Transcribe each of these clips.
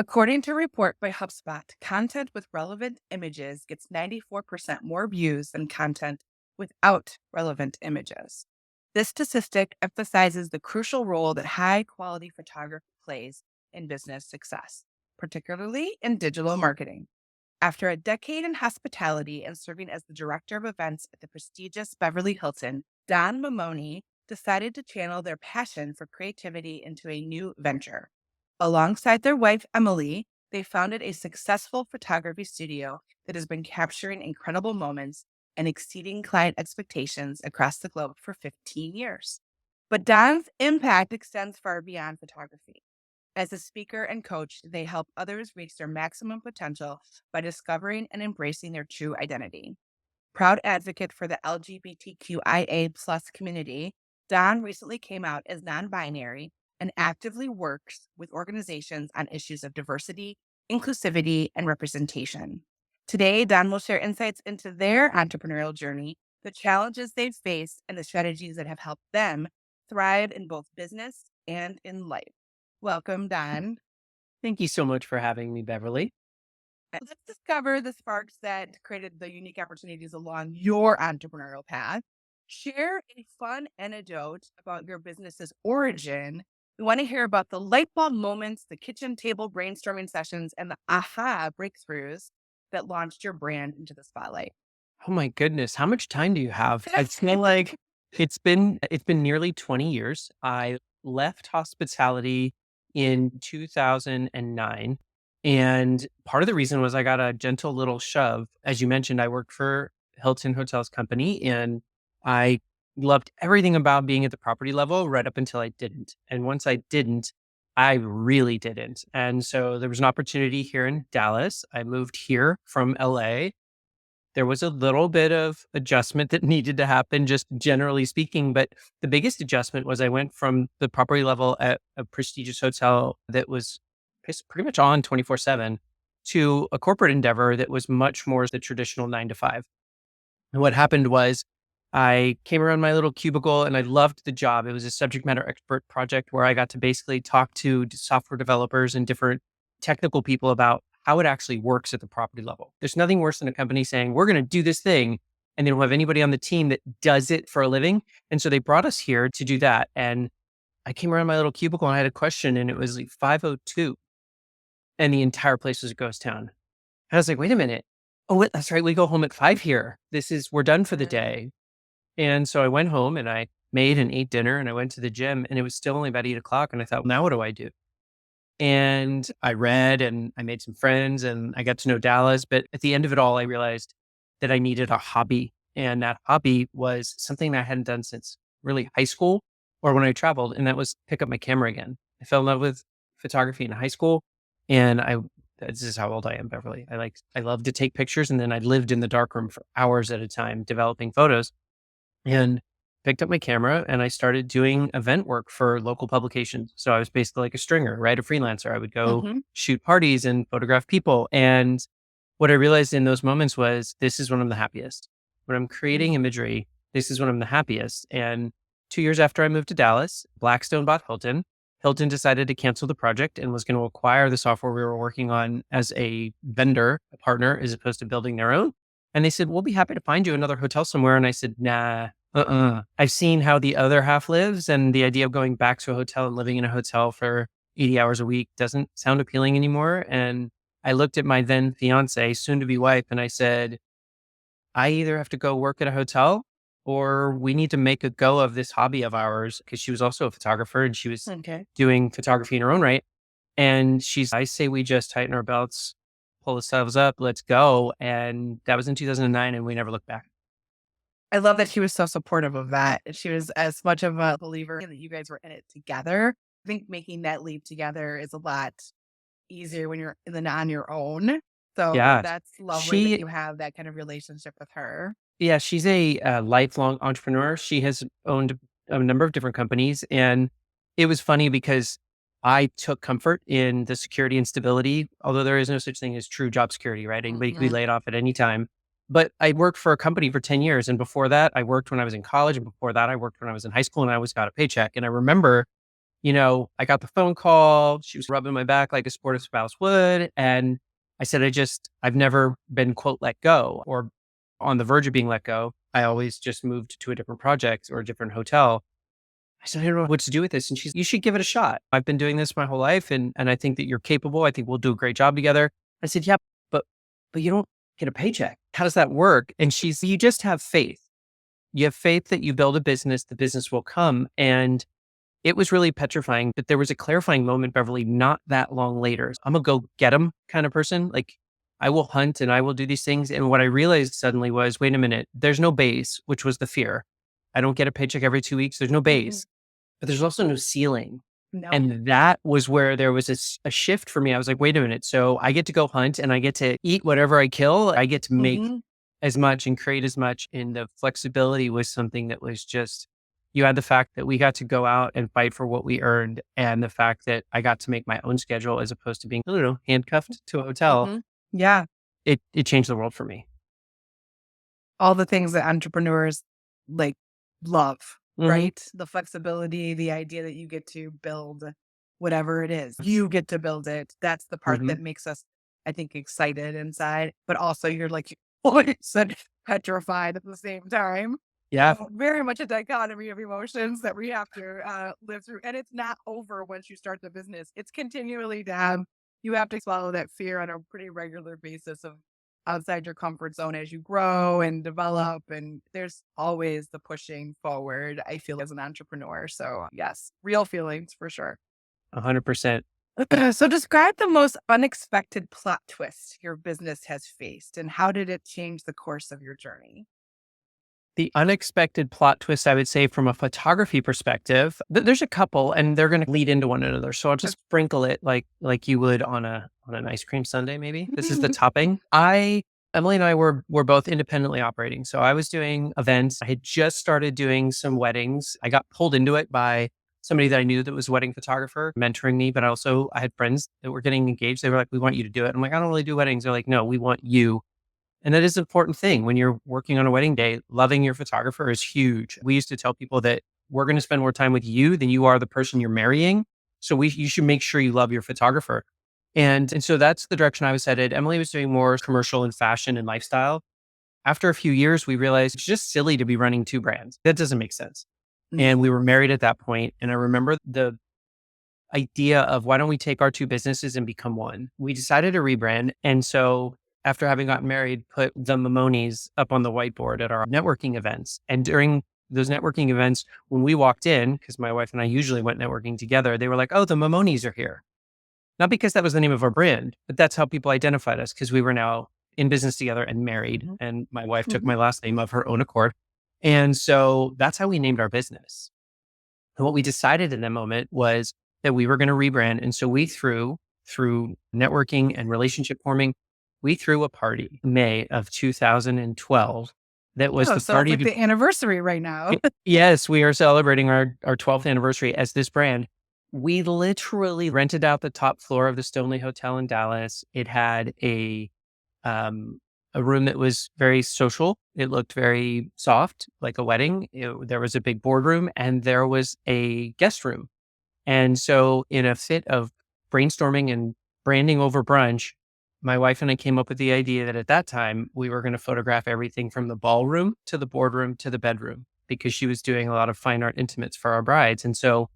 According to a report by HubSpot, content with relevant images gets 94% more views than content without relevant images. This statistic emphasizes the crucial role that high quality photography plays in business success, particularly in digital marketing. After a decade in hospitality and serving as the director of events at the prestigious Beverly Hilton, Don Mamone decided to channel their passion for creativity into a new venture. Alongside their wife, Emily, they founded a successful photography studio that has been capturing incredible moments and exceeding client expectations across the globe for 15 years. But Don's impact extends far beyond photography. As a speaker and coach, they help others reach their maximum potential by discovering and embracing their true identity. Proud advocate for the LGBTQIA plus community, Don recently came out as non binary and actively works with organizations on issues of diversity, inclusivity, and representation. Today, Don will share insights into their entrepreneurial journey, the challenges they've faced, and the strategies that have helped them thrive in both business and in life. Welcome, Don. Thank you so much for having me, Beverly. Let's discover the sparks that created the unique opportunities along your entrepreneurial path. Share a fun anecdote about your business's origin. We want to hear about the light bulb moments, the kitchen table brainstorming sessions, and the aha breakthroughs that launched your brand into the spotlight. Oh my goodness, how much time do you have? I feel like it's been nearly 20 years. I left hospitality in 2009, and part of the reason was I got a gentle little shove. As you mentioned, I worked for Hilton Hotels Company, and I loved everything about being at the property level right up until I didn't. And once I didn't, I really didn't. And so there was an opportunity here in Dallas. I moved here from LA. There was a little bit of adjustment that needed to happen, just generally speaking. But the biggest adjustment was I went from the property level at a prestigious hotel that was pretty much on 24/7 to a corporate endeavor that was much more the traditional 9 to 5. And what happened was I came around my little cubicle and I loved the job. It was a subject matter expert project where I got to basically talk to software developers and different technical people about how it actually works at the property level. There's nothing worse than a company saying, we're going to do this thing, and they don't have anybody on the team that does it for a living. And so they brought us here to do that. And I came around my little cubicle and I had a question, and it was like 5:02, and the entire place was a ghost town. And I was like, wait a minute. Oh, wait, that's right. We go home at 5 here. We're done for the day. And so I went home and I made and ate dinner and I went to the gym, and it was still only about 8 o'clock. And I thought, now what do I do? And I read and I made some friends and I got to know Dallas. But at the end of it all, I realized that I needed a hobby. And that hobby was something that I hadn't done since really high school or when I traveled. And that was pick up my camera again. I fell in love with photography in high school. And this is how old I am, Beverly. I love to take pictures. And then I lived in the darkroom for hours at a time developing photos, and picked up my camera and I started doing event work for local publications. So I was basically like a stringer, right? A freelancer. I would go Mm-hmm. shoot parties and photograph people. And what I realized in those moments was this is when I'm the happiest. When I'm creating imagery, this is when I'm the happiest. And 2 years after I moved to Dallas, Blackstone bought Hilton. Hilton decided to cancel the project and was going to acquire the software we were working on as a vendor, a partner, as opposed to building their own. And they said, we'll be happy to find you another hotel somewhere. And I said, nah, I've seen how the other half lives, and the idea of going back to a hotel and living in a hotel for 80 hours a week doesn't sound appealing anymore. And I looked at my then fiance, soon to be wife, and I said, I either have to go work at a hotel or we need to make a go of this hobby of ours. Cause she was also a photographer and she was Okay. doing photography in her own right. And I say we just tighten our belts, pull ourselves up, let's go. And that was in 2009 and we never looked back. I love that she was so supportive of that. She was as much of a believer that you guys were in it together. I think making that leap together is a lot easier when you're on your own. So Yeah. that's lovely that She you have that kind of relationship with her. Yeah, she's a lifelong entrepreneur. She has owned a number of different companies. And it was funny because I took comfort in the security and stability, although there is no such thing as true job security, right? Anybody can be Mhm. laid off at any time. But I worked for a company for 10 years. And before that, I worked when I was in college. And before that, I worked when I was in high school, and I always got a paycheck. And I remember I got the phone call. She was rubbing my back like a supportive spouse would. And I said, I've never been, quote, let go or on the verge of being let go. I always just moved to a different project or a different hotel. I said, I don't know what to do with this. And she's, you should give it a shot. I've been doing this my whole life. And I think that you're capable. I think we'll do a great job together. I said, yeah, but, but you don't get a paycheck. How does that work? And she's, you just have faith. You have faith that you build a business, the business will come. And it was really petrifying, but there was a clarifying moment, Beverly, not that long later. I'm a go get 'em kind of person. Like I will hunt and I will do these things. And what I realized suddenly was, wait a minute, there's no base, which was the fear. I don't get a paycheck every 2 weeks. There's no Mhm. base, but there's also no ceiling. No. And that was where there was a shift for me. I was like, wait a minute. So I get to go hunt and I get to eat whatever I kill. I get to make Mhm. as much and create as much. And the flexibility was something that was just, you had the fact that we got to go out and fight for what we earned. And the fact that I got to make my own schedule as opposed to being, I don't know, handcuffed to a hotel. Mhm. Yeah. It changed the world for me. All the things that entrepreneurs like love, Hmm. right? The flexibility, the idea that you get to build whatever it is. You get to build it. That's the part Hmm. that makes us, I think, excited inside, but also you're like always said petrified at the same time. Yeah, Very much a dichotomy of emotions that we have to live through. And it's not over once you start the business. It's continually to have, you have to swallow that fear on a pretty regular basis of outside your comfort zone as you grow and develop. And there's always the pushing forward, I feel, as an entrepreneur. So, yes, real feelings for sure. 100%. So, describe the most unexpected plot twist your business has faced and how did it change the course of your journey? The unexpected plot twist, I would say, from a photography perspective, there's a couple, and they're going to lead into one another. So I'll just sprinkle it like you would on an ice cream sundae. Maybe this is the topping. Emily and I were both independently operating. So I was doing events. I had just started doing some weddings. I got pulled into it by somebody that I knew that was a wedding photographer mentoring me, but also I had friends that were getting engaged. They were like, "We want you to do it." I'm like, "I don't really do weddings." They're like, "No, we want you." And that is an important thing when you're working on a wedding day. Loving your photographer is huge. We used to tell people that we're going to spend more time with you than you are the person you're marrying. So you should make sure you love your photographer. And so that's the direction I was headed. Emily was doing more commercial and fashion and lifestyle. After a few years, we realized it's just silly to be running two brands. That doesn't make sense. And we were married at that point. And I remember the idea of why don't we take our two businesses and become one? We decided to rebrand. And so after having gotten married, put the Mamones up on the whiteboard at our networking events. And during those networking events, when we walked in, because my wife and I usually went networking together, they were like, "Oh, the Mamones are here." Not because that was the name of our brand, but that's how people identified us because we were now in business together and married. Mhm. And my wife took Mhm. my last name of her own accord. And so that's how we named our business. And what we decided in that moment was that we were going to rebrand. And so we through networking and relationship forming, we threw a party May of 2012. That was Oh, the so it's party. like the anniversary right now. Yes, we are celebrating our 12th anniversary as this brand. We literally rented out the top floor of the Stoneleigh Hotel in Dallas. It had um, a room that was very social. It looked very soft, like a wedding. There was a big boardroom and there was a guest room. And so, in a fit of brainstorming and branding over brunch, my wife and I came up with the idea that at that time we were going to photograph everything from the ballroom to the boardroom to the bedroom because she was doing a lot of fine art intimates for our brides. And so,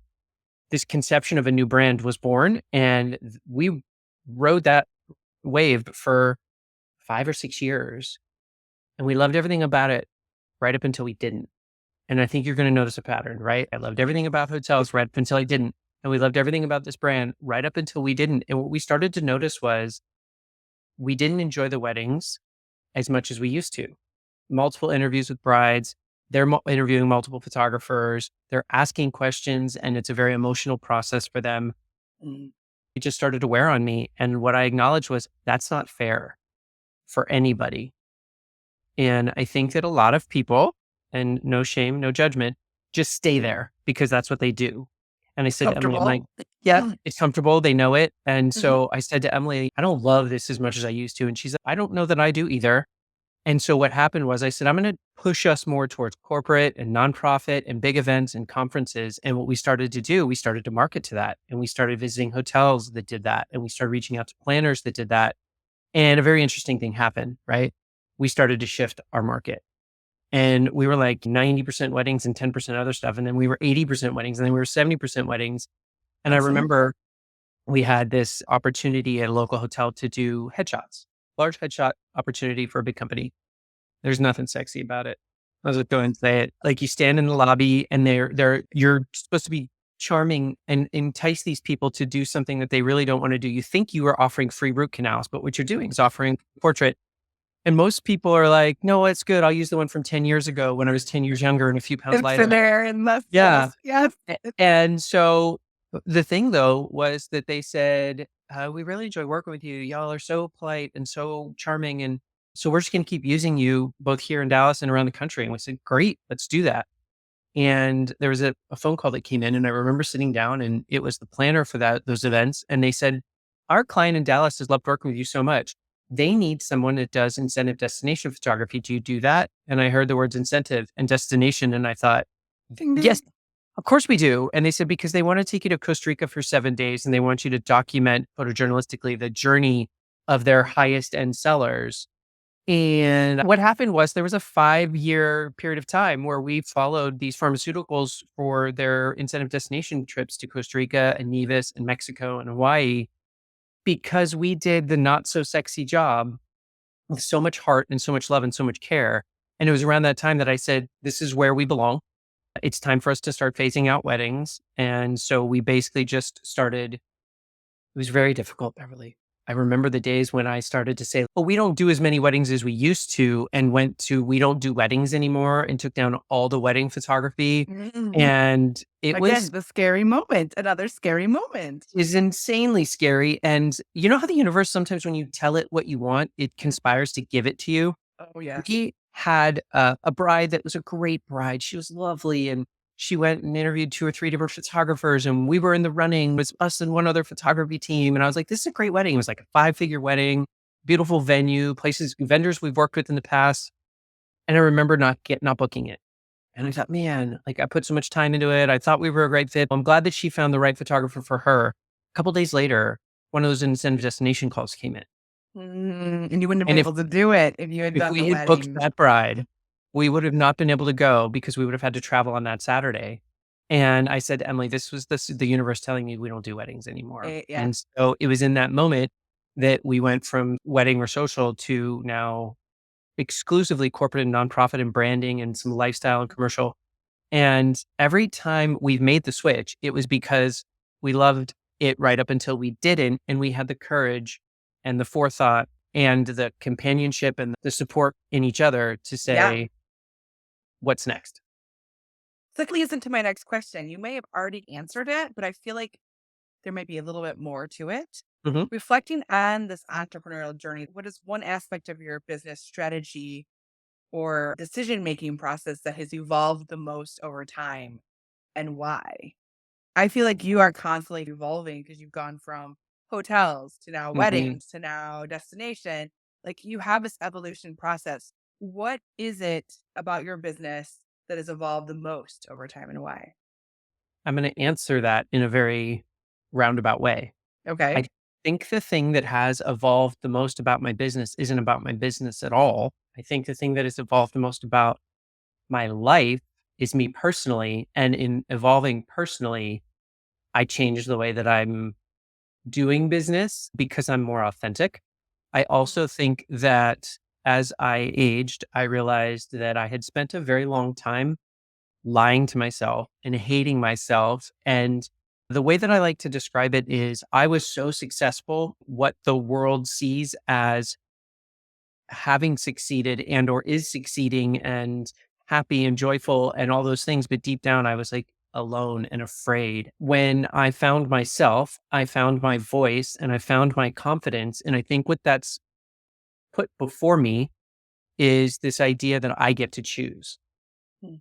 this conception of a new brand was born, and we rode that wave for 5 or 6 years. And we loved everything about it right up until we didn't. And I think you're going to notice a pattern, right? I loved everything about hotels right up until I didn't. And we loved everything about this brand right up until we didn't. And what we started to notice was we didn't enjoy the weddings as much as we used to. Multiple interviews with brides, they're interviewing multiple photographers, they're asking questions, and it's a very emotional process for them. Mm. It just started to wear on me. And what I acknowledged was that's not fair for anybody. And I think that a lot of people, and no shame, no judgment, just stay there because that's what they do. And I said to Emily, I'm Comfortable. like, yeah, it's comfortable. They know it. And Mhm. so I said to Emily, I don't love this as much as I used to. And she's like, I don't know that I do either. And so what happened was I said, I'm going to push us more towards corporate and nonprofit and big events and conferences. And what we started to do, we started to market to that. And we started visiting hotels that did that. And we started reaching out to planners that did that. And a very interesting thing happened, right? We started to shift our market. And we were like 90% weddings and 10% other stuff. And then we were 80% weddings and then we were 70% weddings. And I Awesome. remember we had this opportunity at a local hotel to do headshots, large headshot opportunity for a big company. There's nothing sexy about it. I'll just go and say it. Like you stand in the lobby and you're supposed to be charming and entice these people to do something that they really don't want to do. You think you are offering free root canals, but what you're doing is offering portrait. And most people are like, no, it's good. I'll use the one from 10 years ago when I was 10 years younger and a few pounds It's lighter. in there and less. Yeah. Yes. And so the thing though was that they said, we really enjoy working with you. Y'all are so polite and so charming. And so we're just going to keep using you both here in Dallas and around the country. And we said, great, let's do that. And there was a phone call that came in and I remember sitting down and it was the planner for those events. And they said, our client in Dallas has loved working with you so much. They need someone that does incentive destination photography. Do you do that? And I heard the words incentive and destination. And I thought, Ding, ding. yes, of course we do. And they said, because they want to take you to Costa Rica for 7 days and they want you to document photojournalistically the journey of their highest end sellers. And what happened was there was a 5-year period of time where we followed these pharmaceuticals for their incentive destination trips to Costa Rica and Nevis and Mexico and Hawaii because we did the not so sexy job with so much heart and so much love and so much care. And it was around that time that I said, this is where we belong. It's time for us to start phasing out weddings. And so we basically just started. It was very difficult, Beverly. I remember the days when I started to say, well, we don't do as many weddings as we used to, and went to, we don't do weddings anymore, and took down all the wedding photography. Mm. And it Again, was the scary moment, another scary moment. is insanely scary. And you know how the universe, sometimes when you tell it what you want, it conspires to give it to you. Oh, yes. We had a bride that was a great bride. She was lovely. And she went and interviewed 2 or 3 different photographers. And we were in the running. It was us and one other photography team. And I was like, this is a great wedding. It was like a 5-figure wedding, beautiful venue, places, vendors we've worked with in the past. And I remember not booking it. And I thought, man, like I put so much time into it. I thought we were a great fit. I'm glad that she found the right photographer for her. A couple days later, one of those incentive destination calls came in. And you wouldn't have And been able to do it if you had if done the we had booked wedding. that bride, we would have not been able to go because we would have had to travel on that Saturday. And I said to Emily, this was the universe telling me we don't do weddings anymore. Yeah. And so it was in that moment that we went from wedding or social to now exclusively corporate and nonprofit and branding and some lifestyle and commercial. And every time we've made the switch, it was because we loved it right up until we didn't. And we had the courage and the forethought and the companionship and the support in each other to Yeah. say, what's next? That leads into my next question. You may have already answered it, but I feel like there might be a little bit more to it. Mhm. Reflecting on this entrepreneurial journey, what is one aspect of your business strategy or decision making process that has evolved the most over time and why? I feel like you are constantly evolving because you've gone from hotels to now Mhm. weddings to now destination. Like you have this evolution process. What is it about your business that has evolved the most over time and why? I'm going to answer that in a very roundabout way. Okay. I think the thing that has evolved the most about my business isn't about my business at all. I think the thing that has evolved the most about my life is me personally. And in evolving personally, I changed the way that I'm doing business because I'm more authentic. I also think that as I aged, I realized that I had spent a very long time lying to myself and hating myself. And the way that I like to describe it is I was so successful, what the world sees as having succeeded and or is succeeding and happy and joyful and all those things. But deep down, I was like alone and afraid. When I found myself, I found my voice and I found my confidence. And I think what that's put before me is this idea that I get to choose Mm.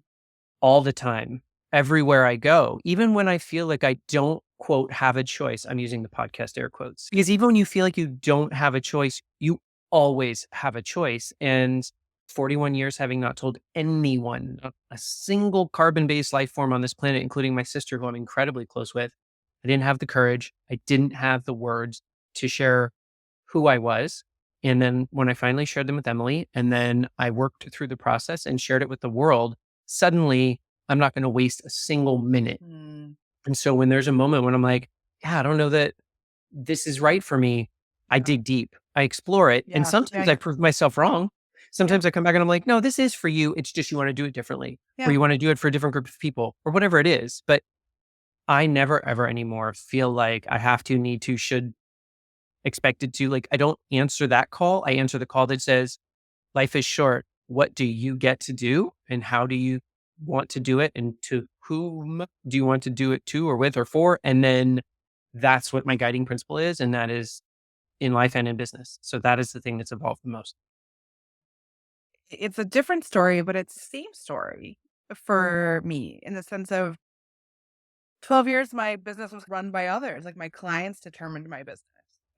all the time, everywhere I go, even when I feel like I don't quote have a choice. I'm using the podcast air quotes because even when you feel like you don't have a choice, you always have a choice. And 41 years having not told anyone, not a single carbon-based life form on this planet, including my sister, who I'm incredibly close with. I didn't have the courage. I didn't have the words to share who I was. And then when I finally shared them with Emily, and then I worked through the process and shared it with the world, suddenly I'm not going to waste a single minute. Mm, And so when there's a moment when I'm like, yeah, I don't know that this is right for me, I yeah. dig deep, I explore it. And Yeah. sometimes I prove myself wrong. Yeah. Sometimes I come back and I'm like, no, this is for you. It's just you want to do it differently, or Yeah. you want to do it for a different group of people, or whatever it is. But I never, ever anymore feel like I have to, need to, should, expected to. Like, I don't answer that call. I answer the call that says, life is short. What do you get to do? And how do you want to do it? And to whom do you want to do it to, or with, or for? And then that's what my guiding principle is. And that is in life and in business. So that is the thing that's evolved the most. It's a different story, but it's the same story for me in the sense of 12 years, my business was run by others. Like my clients determined my business.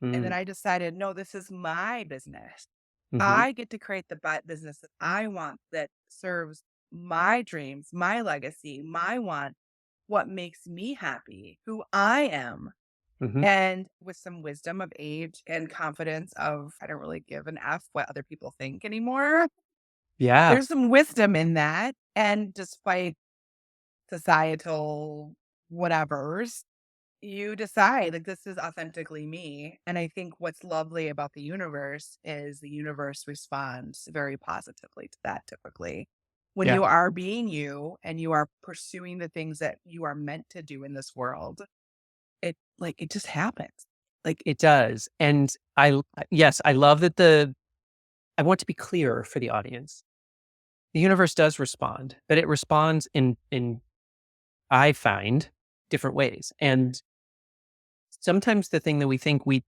And then Mm, I decided, no, this is my business. hmm. I get to create the business that I want that serves my dreams, my legacy, my want, what makes me happy, who I am. Hmm. And with some wisdom of age and confidence of I don't really give an F what other people think anymore. Yeah, There's some wisdom in that. And despite societal whatevers, you decide like this is authentically me. And I think what's lovely about the universe is the universe responds very positively to that typically. When yeah, you are being you and you are pursuing the things that you are meant to do in this world, it just happens. Like, it does. And yes, I love that I want to be clear for the audience. The universe does respond, but it responds in, I find, different ways. And sometimes the thing that we think we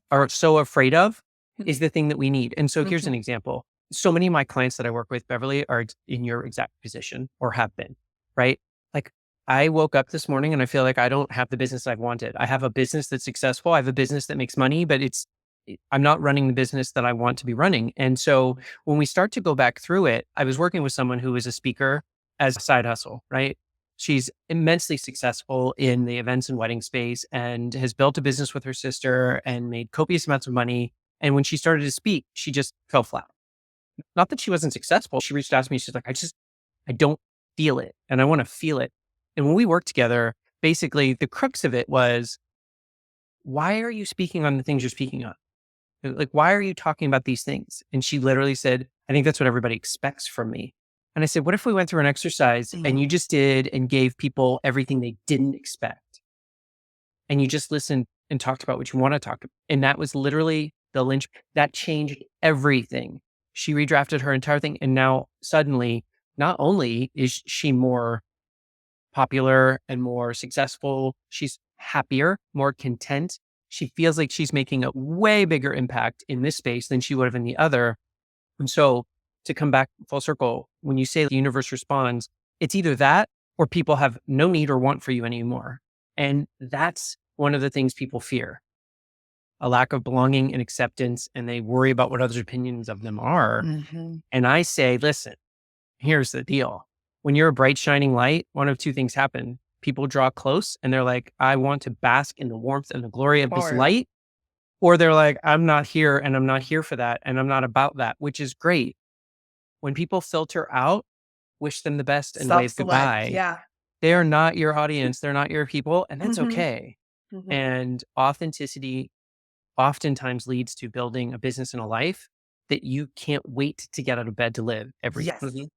are so afraid of is the thing that we need. And so here's an Mhm. example. So many of my clients that I work with, Beverly, are in your exact position or have been, right? Like, I woke up this morning and I feel like I don't have the business I've wanted. I have a business that's successful. I have a business that makes money, but I'm not running the business that I want to be running. And so when we start to go back through it, I was working with someone who was a speaker as a side hustle, right? She's immensely successful in the events and wedding space and has built a business with her sister and made copious amounts of money. And when she started to speak, she just fell flat. Not that she wasn't successful. She reached out to me. She's like, I don't feel it and I want to feel it. And when we worked together, basically the crux of it was, why are you speaking on the things you're speaking on? Like, why are you talking about these things? And she literally said, I think that's what everybody expects from me. And I said, what if we went through an exercise and Mhm. you just did and gave people everything they didn't expect? And you just listened and talked about what you want to talk about. And that was literally the lynch that changed everything. She redrafted her entire thing. And now suddenly, not only is she more popular and more successful, she's happier, more content. She feels like she's making a way bigger impact in this space than she would have in the other. And so to come back full circle, when you say the universe responds, it's either that or people have no need or want for you anymore. And that's one of the things people fear, a lack of belonging and acceptance. And they worry about what others' opinions of them are. Mhm. And I say, listen, here's the deal. When you're a bright, shining light, one of two things happen. People draw close and they're like, I want to bask in the warmth and the glory of this Or light. Or they're like, I'm not here and I'm not here for that. And I'm not about that, which is great. When people filter out, wish them the best and wave self-select. goodbye. Yeah. They are not your audience. They're not your people. And that's Mhm. okay. Mhm. And authenticity oftentimes leads to building a business and a life that you can't wait to get out of bed to live every. Yes. Mhm.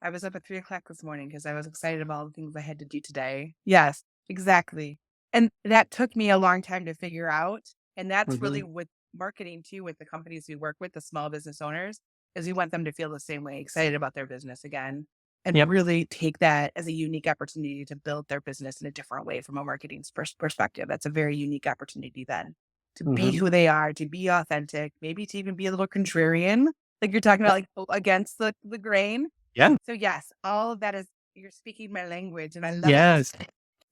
I was up at 3 o'clock this morning because I was excited about all the things I had to do today. Yes, exactly. And that took me a long time to figure out. And that's really Mhm. with marketing too, with the companies we work with, the small business owners, is we want them to feel the same way, excited about their business again, and Yep. really take that as a unique opportunity to build their business in a different way from a marketing perspective. That's a very unique opportunity then to be Mhm. who they are, to be authentic, maybe to even be a little contrarian, like you're talking about, like against the grain. Yeah. So yes, all of that is you're speaking my language and I love it. Yes.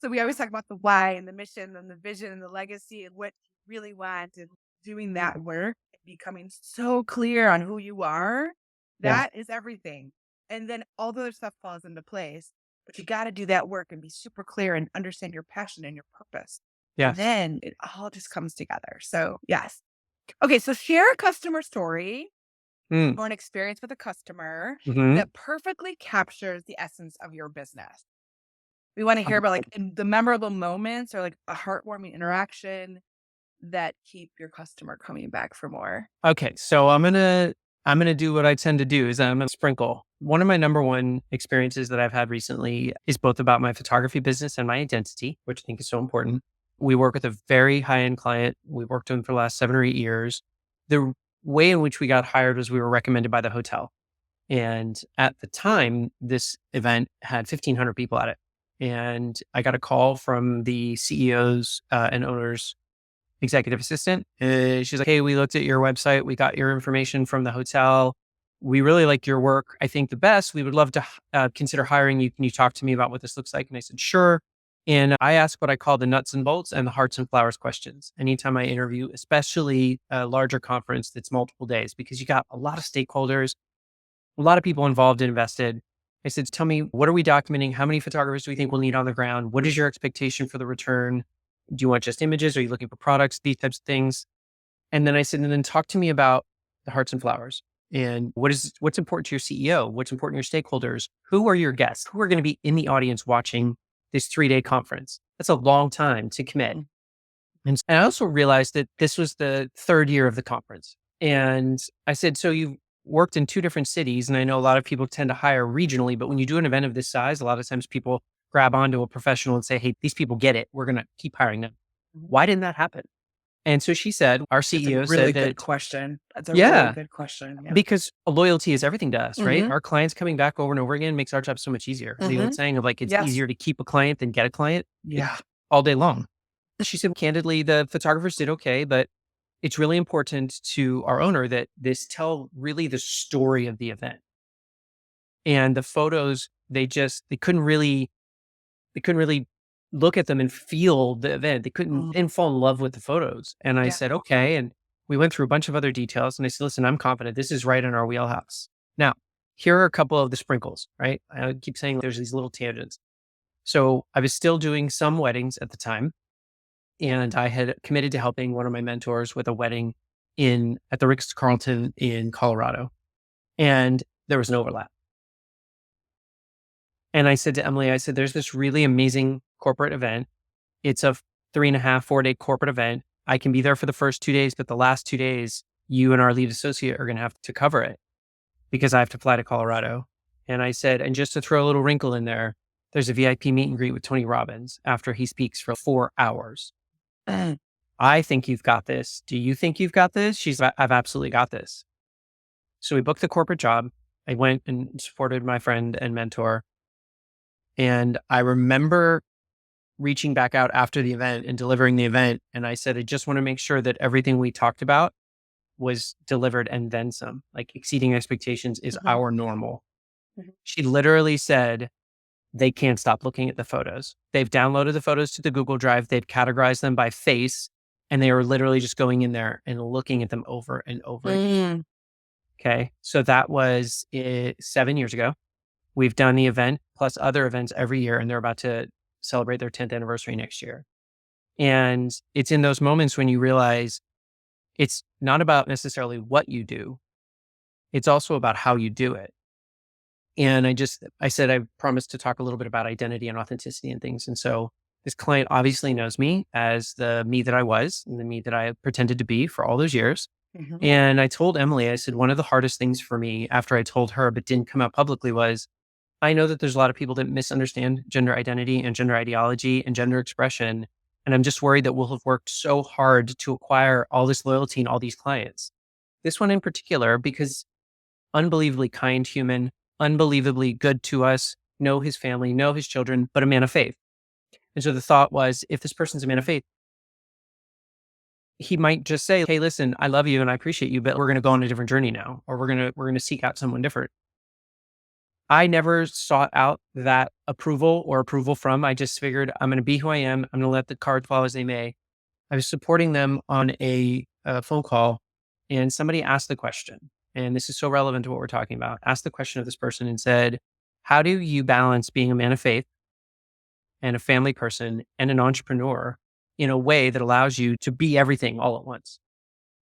So we always talk about the why and the mission and the vision and the legacy and what you really want and doing that work, becoming so clear on who you are Yeah. That is everything. And then all the other stuff falls into place. But you got to do that work and be super clear and understand your passion and your purpose. And Yes. then it all just comes together. So, yes. Okay. So, share a customer story Mm. or an experience with a customer Hmm. that perfectly captures the essence of your business. We want to hear about like the memorable moments or like a heartwarming interaction that keep your customer coming back for more. Okay, so I'm gonna do what I tend to do is I'm gonna sprinkle. One of my number one experiences that I've had recently is both about my photography business and my identity, which I think is so important. We work with a very high end client. We've worked with them for the last 7 or 8 years. The way in which we got hired was we were recommended by the hotel. And at the time, this event had 1,500 people at it. And I got a call from the CEOs and owners executive assistant. She's like, "Hey, we looked at your website. We got your information from the hotel. We really like your work. I think the best. We would love to consider hiring you. Can you talk to me about what this looks like?" And I said, "Sure." And I ask what I call the nuts and bolts and the hearts and flowers questions anytime I interview, especially a larger conference that's multiple days, because you got a lot of stakeholders, a lot of people involved and invested. I said, "Tell me, what are we documenting? How many photographers do we think we'll need on the ground? What is your expectation for the return? Do you want just images? Are you looking for products? These types of things." And then I said, "And then talk to me about the hearts and flowers and what's important to your CEO? What's important to your stakeholders? Who are your guests? Who are going to be in the audience watching this 3-day conference?" That's a long time to commit. And I also realized that this was the third year of the conference. And I said, "So you've worked in two different cities. And I know a lot of people tend to hire regionally, but when you do an event of this size, a lot of times people grab onto a professional and say, 'Hey, these people get it. We're going to keep hiring them.' Mhm. Why didn't that happen?" And so she said, our That's a CEO really said good that, question. That's a really yeah, good question. Yeah. because loyalty is everything to us, right? Mhm. Our clients coming back over and over again makes our job so much easier. The old Mhm. saying of like, it's Yes. easier to keep a client than get a client Yeah. all day long. She said, candidly, the photographers did okay, but it's really important to our owner that this tell really the story of the event. And the photos, they couldn't really look at them and feel the event. They couldn't Mm. and fall in love with the photos. And I Yeah. said, okay. And we went through a bunch of other details. And I said, listen, I'm confident this is right in our wheelhouse. Now, here are a couple of the sprinkles, right? I keep saying there's these little tangents. So I was still doing some weddings at the time. And I had committed to helping one of my mentors with a wedding in at the Ritz Carlton in Colorado. And there was an overlap. And I said to Emily, I said, "There's this really amazing corporate event. It's a 3.5, 4-day corporate event. I can be there for the first 2 days, but the last 2 days, you and our lead associate are going to have to cover it because I have to fly to Colorado." And I said, "And just to throw a little wrinkle in there, there's a VIP meet and greet with Tony Robbins after he speaks for 4 hours. Mm. I think you've got this. Do you think you've got this?" She's, "I've absolutely got this." So we booked the corporate job. I went and supported my friend and mentor. And I remember reaching back out after the event and delivering the event. And I said, "I just want to make sure that everything we talked about was delivered and then some. Like exceeding expectations is Mhm. our normal." Mhm. She literally said, they can't stop looking at the photos. They've downloaded the photos to the Google Drive, they've categorized them by face, and they are literally just going in there and looking at them over and over again. Mm. Okay. So that was 7 years ago. We've done the event plus other events every year, and they're about to celebrate their 10th anniversary next year. And it's in those moments when you realize it's not about necessarily what you do, it's also about how you do it. And I said, I promised to talk a little bit about identity and authenticity and things. And so this client obviously knows me as the me that I was and the me that I pretended to be for all those years. Mhm. And I told Emily, I said, one of the hardest things for me after I told her, but didn't come out publicly was I know that there's a lot of people that misunderstand gender identity and gender ideology and gender expression. And I'm just worried that we'll have worked so hard to acquire all this loyalty and all these clients. This one in particular, because unbelievably kind human, unbelievably good to us, know his family, know his children, but a man of faith. And so the thought was, if this person's a man of faith, he might just say, "Hey, listen, I love you and I appreciate you, but we're going to go on a different journey now, or we're going to seek out someone different." I never sought out that approval or approval from. I just figured I'm going to be who I am. I'm going to let the cards fall as they may. I was supporting them on a phone call, and somebody asked the question. and this is so relevant to what we're talking about, asked the question of this person and said, how do you balance being a man of faith and a family person and an entrepreneur in a way that allows you to be everything all at once?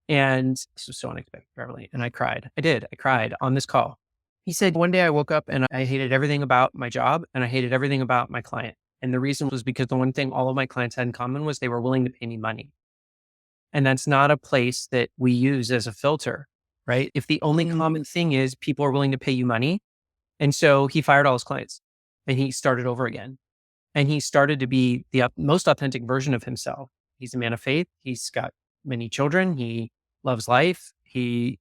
And this was so unexpected, Beverly. And I cried. I did. I cried on this call. He said, one day I woke up and I hated everything about my job and I hated everything about my client. And the reason was because the one thing all of my clients had in common was they were willing to pay me money. And that's not a place that we use as a filter, right? If the only common thing is people are willing to pay you money. And so he fired all his clients and he started over again. And he started to be the most authentic version of himself. He's a man of faith. He's got many children. He loves life. He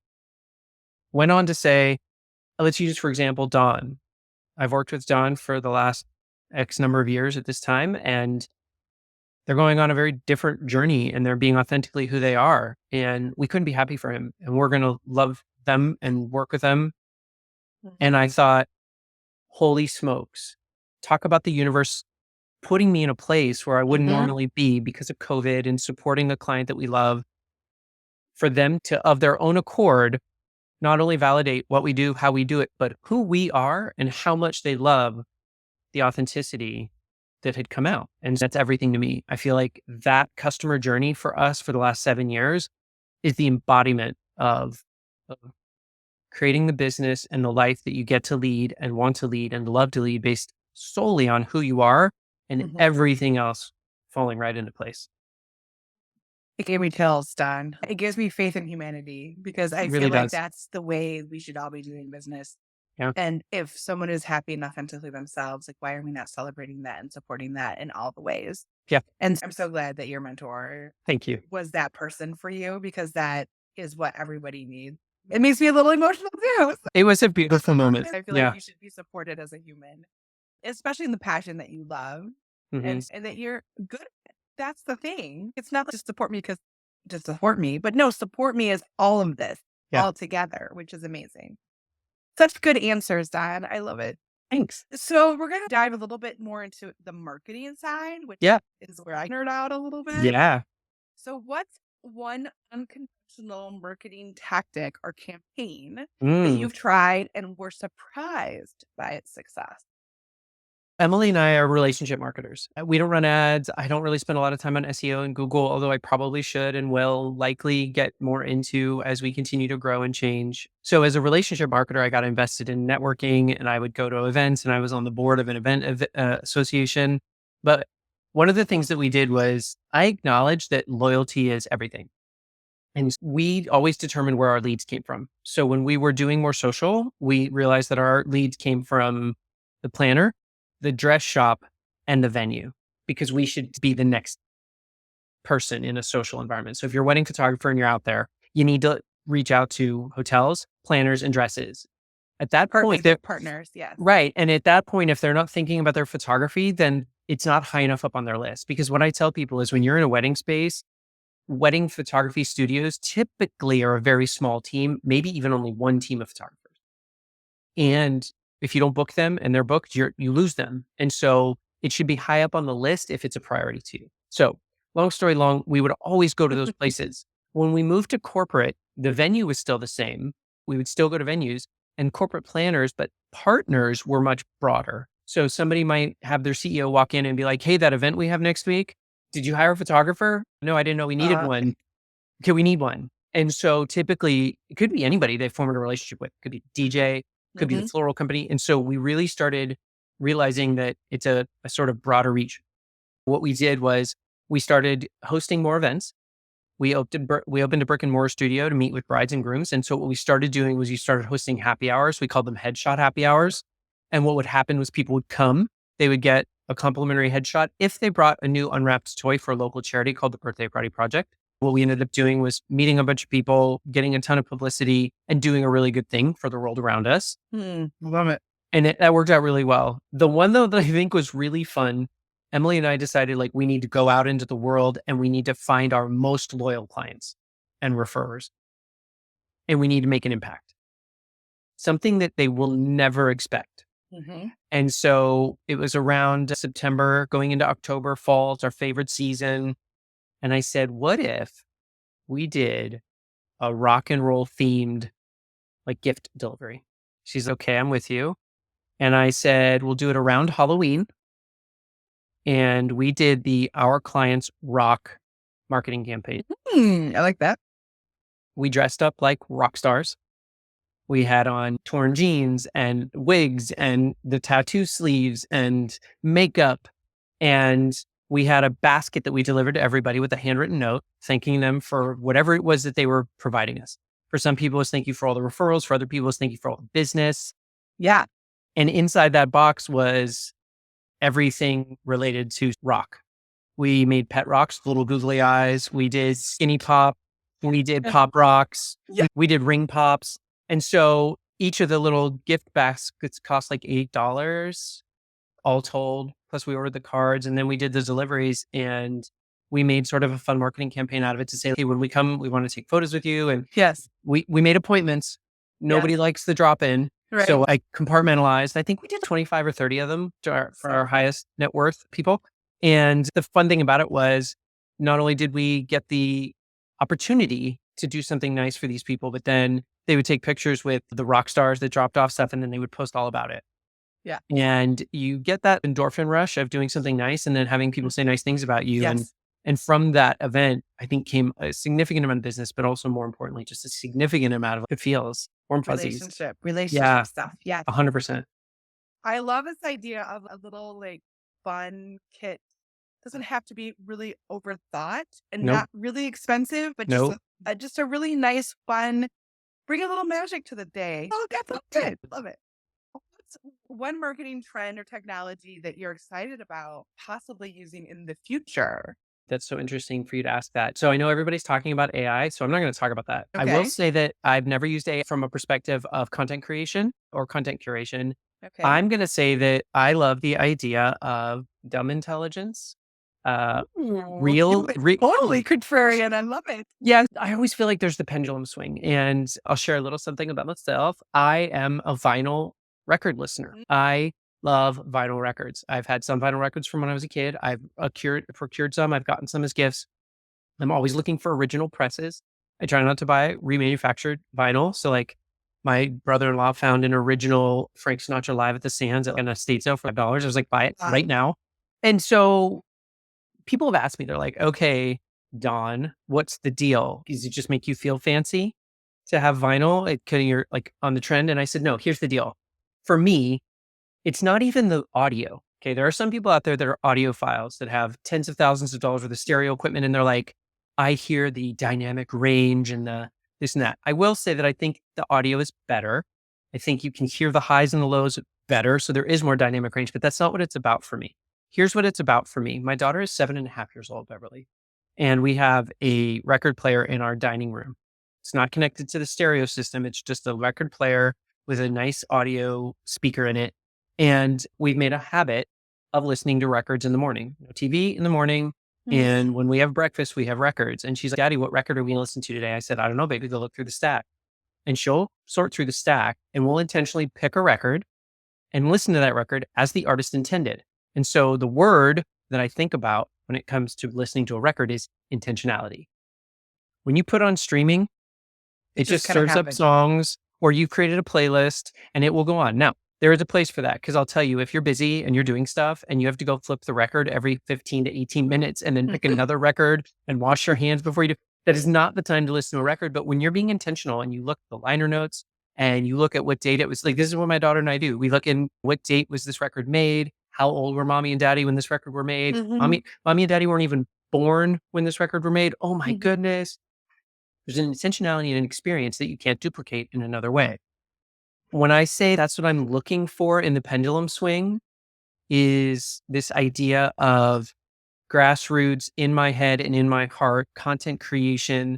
went on to say, let's use, for example, Don. I've worked with Don for the last X number of years at this time, and they're going on a very different journey and they're being authentically who they are. And we couldn't be happy for him. And we're going to love them and work with them. And I thought, holy smokes, talk about the universe putting me in a place where I wouldn't normally be because of COVID and supporting a client that we love, for them to, of their own accord, not only validate what we do, how we do it, but who we are and how much they love the authenticity that had come out. And that's everything to me. I feel like that customer journey for us for the last 7 years is the embodiment of creating the business and the life that you get to lead and want to lead and love to lead based solely on who you are and everything else falling right into place. It gave me chills, Don. It gives me faith in humanity because I It really feel like does. that's the way we should all be doing business. Yeah. And if someone is happy and authentically themselves, like, why are we not celebrating that and supporting that in all the ways? Yeah. And I'm so glad that your mentor Thank you. was that person for you, because that is what everybody needs. It makes me a little emotional too. It was a beautiful moment. I feel Yeah. like you should be supported as a human, especially in the passion that you love Mhm. and that you're good at. That's the thing. It's not just support me because just support me, but no, support me as all of this Yeah. all together, which is amazing. Such good answers, Don. I love it. Thanks. So we're going to dive a little bit more into the marketing side, which Yeah. is where I nerd out a little bit. Yeah. So what's one unconventional marketing tactic or campaign that Mm. you've tried and were surprised by its success? Emily and I are relationship marketers. We don't run ads. I don't really spend a lot of time on SEO and Google, although I probably should and will likely get more into as we continue to grow and change. So as a relationship marketer, I got invested in networking and I would go to events and I was on the board of an event association. But one of the things that we did was I acknowledged that loyalty is everything. And we always determined where our leads came from. So when we were doing more social, we realized that our leads came from the planner, the dress shop, and the venue, because we should be the next person in a social environment. So if you're a wedding photographer and you're out there, you need to reach out to hotels, planners, and dresses. At that point, Partners, yes. right. And at that point, if they're not thinking about their photography, then it's not high enough up on their list. Because what I tell people is when you're in a wedding space, wedding photography studios typically are a very small team, maybe even only one team of photographers. And if you don't book them and they're booked, you lose them. And so it should be high up on the list if it's a priority to you. So long story long, we would always go to those places. When we moved to corporate, the venue was still the same. We would still go to venues and corporate planners, but partners were much broader. So somebody might have their CEO walk in and be like, hey, that event we have next week, did you hire a photographer? No, I didn't know we needed one. Okay, we need one. And so typically it could be anybody they formed a relationship with. It could be DJ, could be the floral company. And so we really started realizing that it's a sort of broader reach. What we did was we started hosting more events. We opened a brick and mortar studio to meet with brides and grooms. And so what we started doing was you started hosting happy hours. We called them headshot happy hours. And what would happen was people would come, they would get a complimentary headshot if they brought a new unwrapped toy for a local charity called the Birthday Party Project. What we ended up doing was meeting a bunch of people, getting a ton of publicity, and doing a really good thing for the world around us. Love it. And that worked out really well. The one, though, that I think was really fun, Emily and I decided like we need to go out into the world and we need to find our most loyal clients and referrers. And we need to make an impact. Something that they will never expect. And so it was around September going into October, fall. It's our favorite season. And I said, what if we did a rock and roll themed like gift delivery. She's okay, I'm with you. And I said, we'll do it around Halloween. And we did the Our Clients Rock marketing campaign. I like that. We dressed up like rock stars. We had on torn jeans and wigs and the tattoo sleeves and makeup. And we had a basket that we delivered to everybody with a handwritten note, thanking them for whatever it was that they were providing us. For some people, it's thank you for all the referrals. For other people, it's thank you for all the business. Yeah. And inside that box was everything related to rock. We made pet rocks, little googly eyes. We did skinny pop. We did pop rocks. Yeah. We did ring pops. And so each of the little gift baskets cost like $8 all told. Plus we ordered the cards and then we did the deliveries and we made sort of a fun marketing campaign out of it to say, hey, when we come, we want to take photos with you. And Yes. we made appointments. Nobody likes the drop in. Right. So I compartmentalized. I think we did 25 or 30 of them for our highest net worth people. And the fun thing about it was not only did we get the opportunity to do something nice for these people, but then they would take pictures with the rock stars that dropped off stuff and then they would post all about it. Yeah. And you get that endorphin rush of doing something nice and then having people say nice things about you. Yes. And from that event, I think came a significant amount of business, but also more importantly, just a significant amount of it feels warm fuzzies. Relationship stuff. Yeah. 100%. I love this idea of a little like fun kit. Doesn't have to be really overthought and Nope. not really expensive, but Nope. just a really nice, fun, bring a little magic to the day. Oh, that's good. Love it. What's one marketing trend or technology that you're excited about possibly using in the future? That's so interesting for you to ask that. So I know everybody's talking about AI, so I'm not going to talk about that. I will Okay. say that I've never used AI from a perspective of content creation or content curation. Okay. I'm going to say that I love the idea of dumb intelligence. Totally contrarian. I love it. Yeah, I always feel like there's the pendulum swing, and I'll share a little something about myself. I am a vinyl record listener. I love vinyl records. I've had some vinyl records from when I was a kid. I've procured some. I've gotten some as gifts. I'm always looking for original presses. I try not to buy remanufactured vinyl. So like my brother-in-law found an original Frank Sinatra Live at the Sands at an estate sale for $5. I was like, buy it right now. And so people have asked me, they're like, okay, Don, what's the deal? Does it just make you feel fancy to have vinyl? You're like on the trend. And I said, no, here's the deal. For me, it's not even the audio. Okay. There are some people out there that are audiophiles that have tens of thousands of dollars worth of stereo equipment. And they're like, I hear the dynamic range and the this and that. I will say that I think the audio is better. I think you can hear the highs and the lows better. So there is more dynamic range, but that's not what it's about for me. Here's what it's about for me. My daughter is 7.5 years old, Beverly, and we have a record player in our dining room. It's not connected to the stereo system. It's just a record player with a nice audio speaker in it. And we've made a habit of listening to records in the morning, TV in the morning. And when we have breakfast, we have records. And she's like, Daddy, what record are we going to listen to today? I said, I don't know, baby, go look through the stack. And she'll sort through the stack and we'll intentionally pick a record and listen to that record as the artist intended. And so the word that I think about when it comes to listening to a record is intentionality. When you put on streaming, it just serves up songs, or you've created a playlist and it will go on. Now, there is a place for that because I'll tell you, if you're busy and you're doing stuff and you have to go flip the record every 15 to 18 minutes and then pick another record and wash your hands before you do, that is not the time to listen to a record. But when you're being intentional and you look at the liner notes and you look at what date it was, like this is what my daughter and I do. We look in what date was this record made? How old were mommy and daddy when this record were made? Mommy and daddy weren't even born when this record were made. Oh my goodness. There's an intentionality and an experience that you can't duplicate in another way. When I say that's what I'm looking for in the pendulum swing is this idea of grassroots in my head and in my heart, content creation.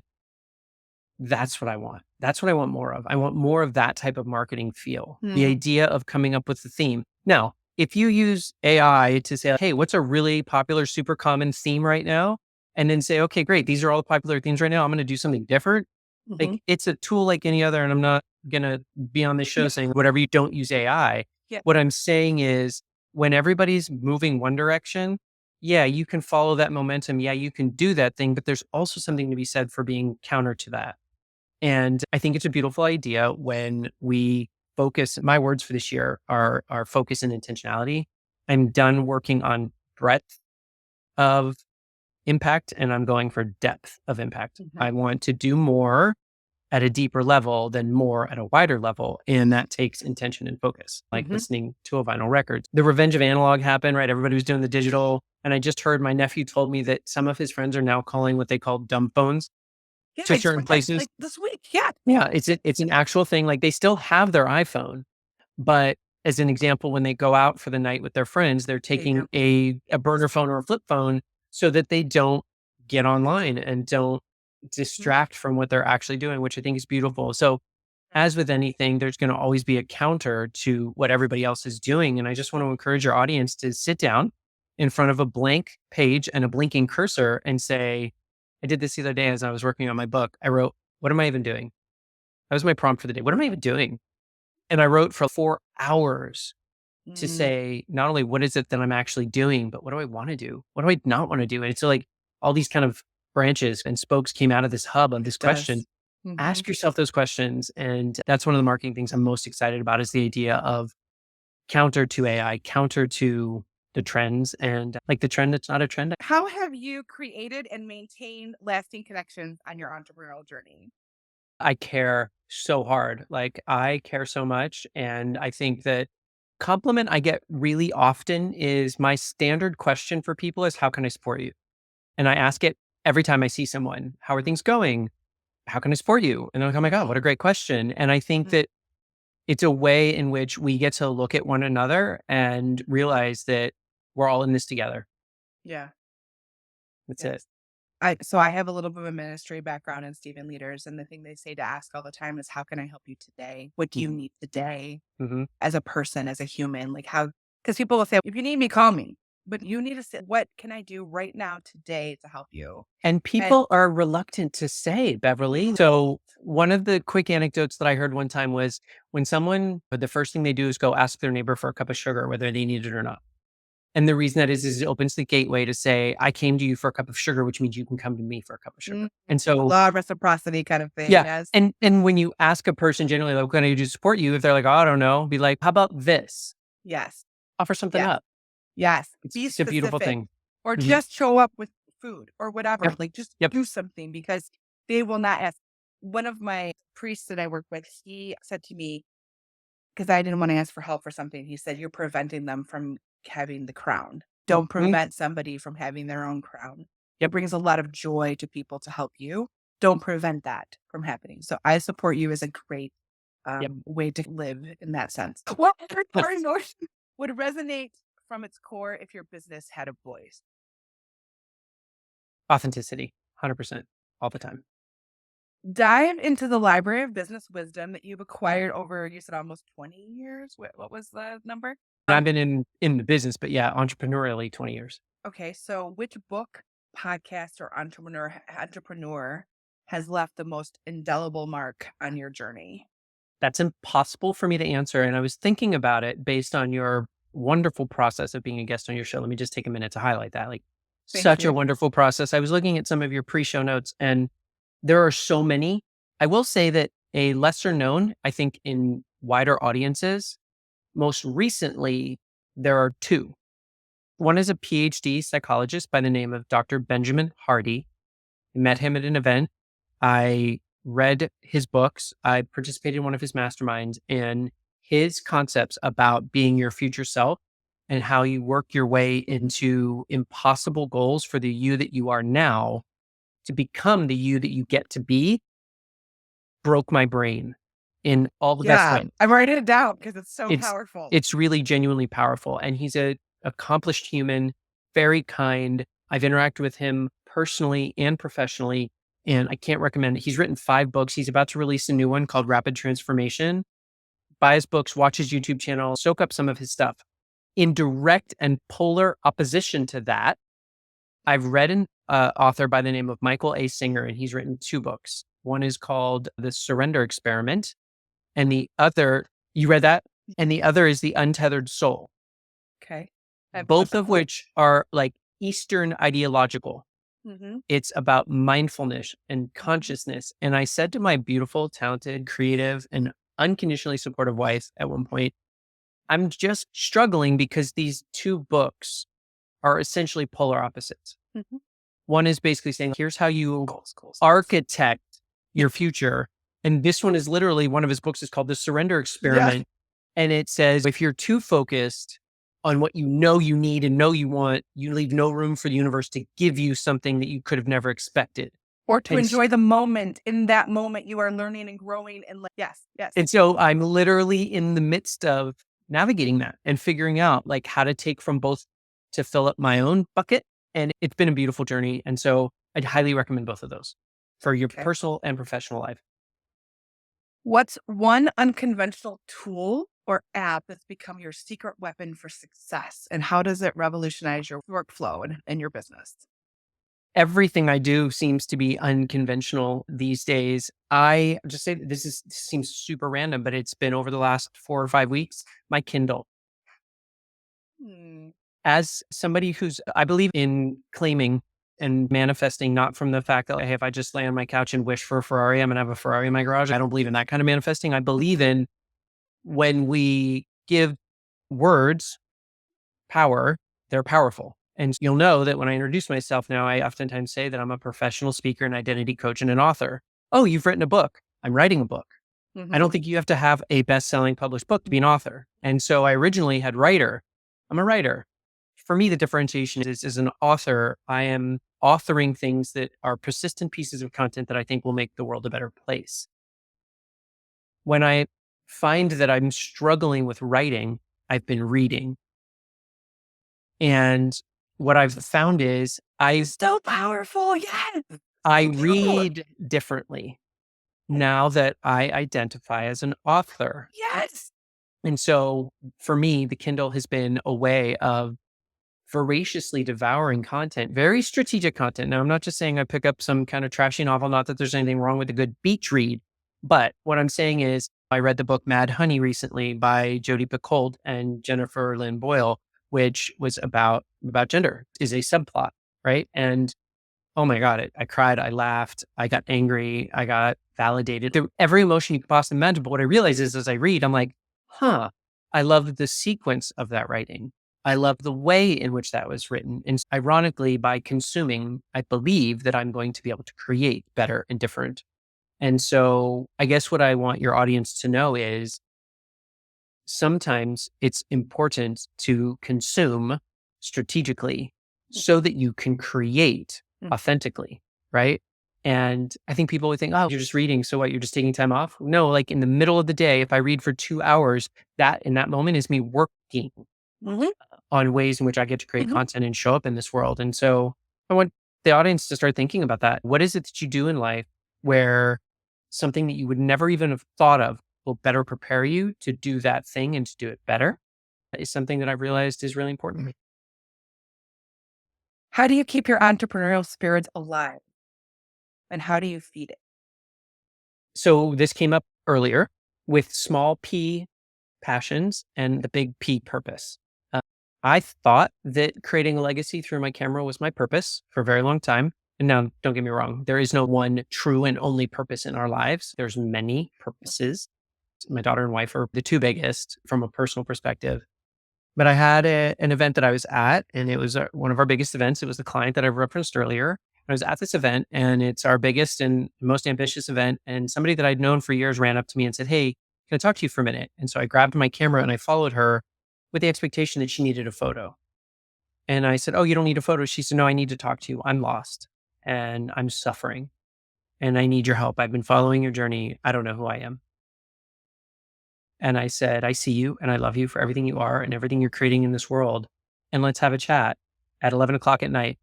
That's what I want. That's what I want more of. I want more of that type of marketing feel. The idea of coming up with the theme. Now, if you use AI to say, hey, what's a really popular, super common theme right now? And then say, okay, great. These are all the popular themes right now. I'm going to do something different. Like it's a tool like any other. And I'm not going to be on this show saying whatever you don't use AI. What I'm saying is when everybody's moving one direction, yeah, you can follow that momentum. Yeah, you can do that thing, but there's also something to be said for being counter to that. And I think it's a beautiful idea when we focus. My words for this year are focus and intentionality. I'm done working on breadth of impact and I'm going for depth of impact. Mhm. I want to do more at a deeper level than more at a wider level. And that takes intention and focus, like Mhm. listening to a vinyl record. The revenge of analog happened, right? Everybody was doing the digital. And I just heard my nephew told me that some of his friends are now calling what they call dumb phones Yeah, to I just certain read that places. like this week. Yeah. Yeah, it's an actual thing. Like they still have their iPhone, but as an example, when they go out for the night with their friends, they're They taking don't. a burner phone or a flip phone so that they don't get online and don't Mhm. distract from what they're actually doing, which I think is beautiful. So as with anything, there's going to always be a counter to what everybody else is doing. And I just want to encourage your audience to sit down in front of a blank page and a blinking cursor and say, I did this the other day as I was working on my book. I wrote, what am I even doing? That was my prompt for the day. What am I even doing? And I wrote for 4 hours to Mm, say, not only what is it that I'm actually doing, but what do I want to do? What do I not want to do? And so, like, all these kind of branches and spokes came out of this hub of it this question. does. Mhm. Ask yourself those questions. And that's one of the marketing things I'm most excited about is the idea of counter to AI, counter to the trends and like the trend that's not a trend. How have you created and maintained lasting connections on your entrepreneurial journey? I care so hard. Like I care so much. And I think that compliment I get really often is my standard question for people is how can I support you? And I ask it every time I see someone. How are things going? How can I support you? And they're like, oh my God, what a great question. And I think Mhm. that it's a way in which we get to look at one another and realize that we're all in this together. Yeah. That's it. Yes. I have a little bit of a ministry background in Stephen leaders, and the thing they say to ask all the time is, "How can I help you today? What do you Mhm. need today Mhm. as a person, as a human?" Like how because people will say, "If you need me, call me." But you need to say, "What can I do right now today to help you?" And And people are reluctant to say, Beverly. So, one of the quick anecdotes that I heard one time was when someone, the first thing they do is go ask their neighbor for a cup of sugar, whether they need it or not. And the reason that is it opens the gateway to say, I came to you for a cup of sugar, which means you can come to me for a cup of sugar. Mhm. And so, Law of reciprocity kind of thing, yeah. yes. And when you ask a person generally, like, what can I do to support you? If they're like, oh, I don't know, be like, how about this? Yes. Offer something Yes. up. Yes. Be It's a beautiful specific thing. or Mhm. just show up with food or whatever. Yep. Like just Yep. do something because they will not ask. One of my priests that I work with, he said to me, because I didn't want to ask for help for something, he said, "You're preventing them from having the crown. Don't Mhm. prevent somebody from having their own crown. It Yep. brings a lot of joy to people to help you. Don't prevent that from happening." So I support you as a great Yep. way to live in that sense. What or notion would resonate from its core if your business had a voice? Authenticity, 100% all the time. Dive into the library of business wisdom that you've acquired over, you said almost 20 years. What was the number? And I've been in the business, but yeah, entrepreneurially 20 years. Okay, so which book, podcast, or entrepreneur has left the most indelible mark on your journey? That's impossible for me to answer, and I was thinking about it based on your wonderful process of being a guest on your show. Let me just take a minute to highlight that, like, Thank such a you. wonderful process. I was looking at some of your pre-show notes, and there are so many. I will say that a lesser known, I think, in wider audiences, most recently, there are 2. One is a PhD psychologist by the name of Dr. Benjamin Hardy. I met him at an event. I read his books. I participated in one of his masterminds, and his concepts about being your future self and how you work your way into impossible goals for the you that you are now to become the you that you get to be broke my brain in all the best Yeah, ways. I'm writing it down because it's so It's powerful. it's really genuinely powerful, and he's a accomplished human, very kind. I've interacted with him personally and professionally, and I can't recommend it. He's written 5 books. He's about to release a new one called Rapid Transformation. Buy his books, watch his YouTube channel, soak up some of his stuff. In direct and polar opposition to that, I've read an author by the name of Michael A. Singer, and he's written 2 books. One is called The Surrender Experiment, and the other, you read that? And the other is The Untethered Soul, Okay. I have both both of of them. which are like Eastern ideological. Hmm. It's about mindfulness and consciousness. And I said to my beautiful, talented, creative, and unconditionally supportive wife at one point, I'm just struggling because these two books are essentially polar opposites. Hmm. One is basically saying, here's how you Goals. architect your future. And this one is literally, one of his books is called The Surrender Yeah. Experiment. And it says, if you're too focused on what you know you need and know you want, you leave no room for the universe to give you something that you could have never expected. Or to And, s- enjoy the moment. In that moment, you are learning and growing and like, yes, yes. and so I'm literally in the midst of navigating that and figuring out like how to take from both to fill up my own bucket. And it's been a beautiful journey. And so I'd highly recommend both of those for your Okay. personal and professional life. What's one unconventional tool or app that's become your secret weapon for success? And how does it revolutionize your workflow and your business? Everything I do seems to be unconventional these days. I just say this seems super random, but it's been over the last 4 or 5 weeks, my Kindle. Hmm. As somebody who's I believe in claiming and manifesting, not from the fact that, hey, if I just lay on my couch and wish for a Ferrari, I'm gonna have a Ferrari in my garage. I don't believe in that kind of manifesting. I believe in when we give words power, they're powerful. And you'll know that when I introduce myself now, I oftentimes say that I'm a professional speaker, an identity coach, and an author. Oh, you've written a book. I'm writing a book. I don't Mhm. think you have to have a best-selling published book to be an author. And so I originally had writer. I'm a writer. For me, the differentiation is as an author, I am authoring things that are persistent pieces of content that I think will make the world a better place. When I find that I'm struggling with writing, I've been reading. And what I've found is So powerful. Yes. I So powerful. read differently now that I identify as an author. Yes. And so for me, the Kindle has been a way of voraciously devouring content, very strategic content. Now, I'm not just saying I pick up some kind of trashy novel, not that there's anything wrong with a good beach read, but what I'm saying is I read the book Mad Honey recently by Jodi Picoult and Jennifer Lynn Boyle, which was about gender, is a subplot, right? And oh my God, I cried, I laughed, I got angry, I got validated. Every emotion you could possibly imagine. But what I realize is as I read, I'm like, huh, I love the sequence of that writing. I love the way in which that was written. And ironically, by consuming, I believe that I'm going to be able to create better and different. And so I guess what I want your audience to know is sometimes it's important to consume strategically so that you can create Mm. authentically, right? And I think people would think, oh, you're just reading. So what? You're just taking time off? No, like in the middle of the day, if I read for 2 hours, that in that moment is me working Mhm. on ways in which I get to create Mhm. content and show up in this world. And so I want the audience to start thinking about that. What is it that you do in life where something that you would never even have thought of will better prepare you to do that thing and to do it better? That is something that I've realized is really important. How do you keep your entrepreneurial spirits alive? And how do you feed it? So this came up earlier with small P passions and the big P purpose. Uh, I thought that creating a legacy through my camera was my purpose for a very long time. And now, don't get me wrong, there is no one true and only purpose in our lives. There's many purposes. My daughter and wife are the two biggest from a personal perspective. But I had an event that I was at, and it was one of our biggest events. It was the client that I referenced earlier. I was at this event, and it's our biggest and most ambitious event. And somebody that I'd known for years ran up to me and said, "Hey, can I talk to you for a minute?" And so I grabbed my camera and I followed her with the expectation that she needed a photo. And I said, "Oh, you don't need a photo." She said, "No, I need to talk to you. I'm lost and I'm suffering and I need your help. I've been following your journey. I don't know who I am." And I said, "I see you and I love you for everything you are and everything you're creating in this world. And let's have a chat at 11 o'clock at night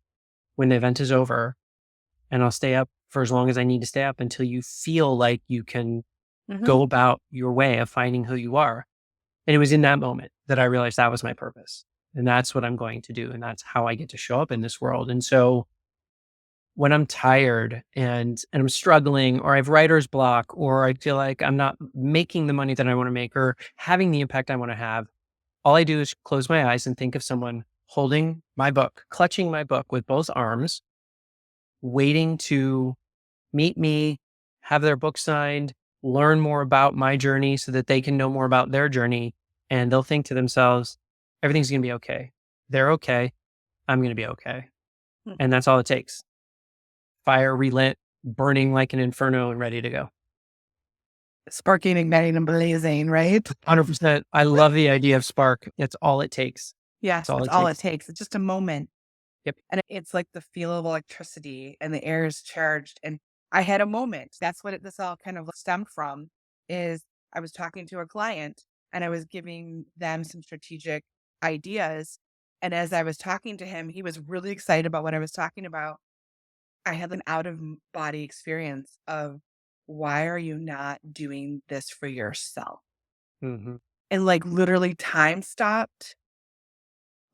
when the event is over. And I'll stay up for as long as I need to stay up until you feel like you can Mhm. go about your way of finding who you are." And it was in that moment that I realized that was my purpose. And that's what I'm going to do. And that's how I get to show up in this world. And so when I'm tired and I'm struggling or I have writer's block or I feel like I'm not making the money that I want to make or having the impact I want to have, all I do is close my eyes and think of someone holding my book, clutching my book with both arms waiting to meet me, have their book signed, learn more about my journey so that they can know more about their journey. And they'll think to themselves, everything's going to be okay. They're okay. I'm going to be okay. Hmm. And that's all it takes. Fire relit, burning like an inferno and ready to go. Sparking, igniting, and blazing, right? 100%. I love the idea of spark. It's all it takes. That's Yes, all that's it all it takes. takes. It's just a moment. Yep. And it's like the feel of electricity and the air is charged. And I had a moment. That's what this all kind of stemmed from is I was talking to a client and I was giving them some strategic ideas. And as I was talking to him, he was really excited about what I was talking about. I had an out of body experience of why are you not doing this for yourself? Hmm. And like literally time stopped.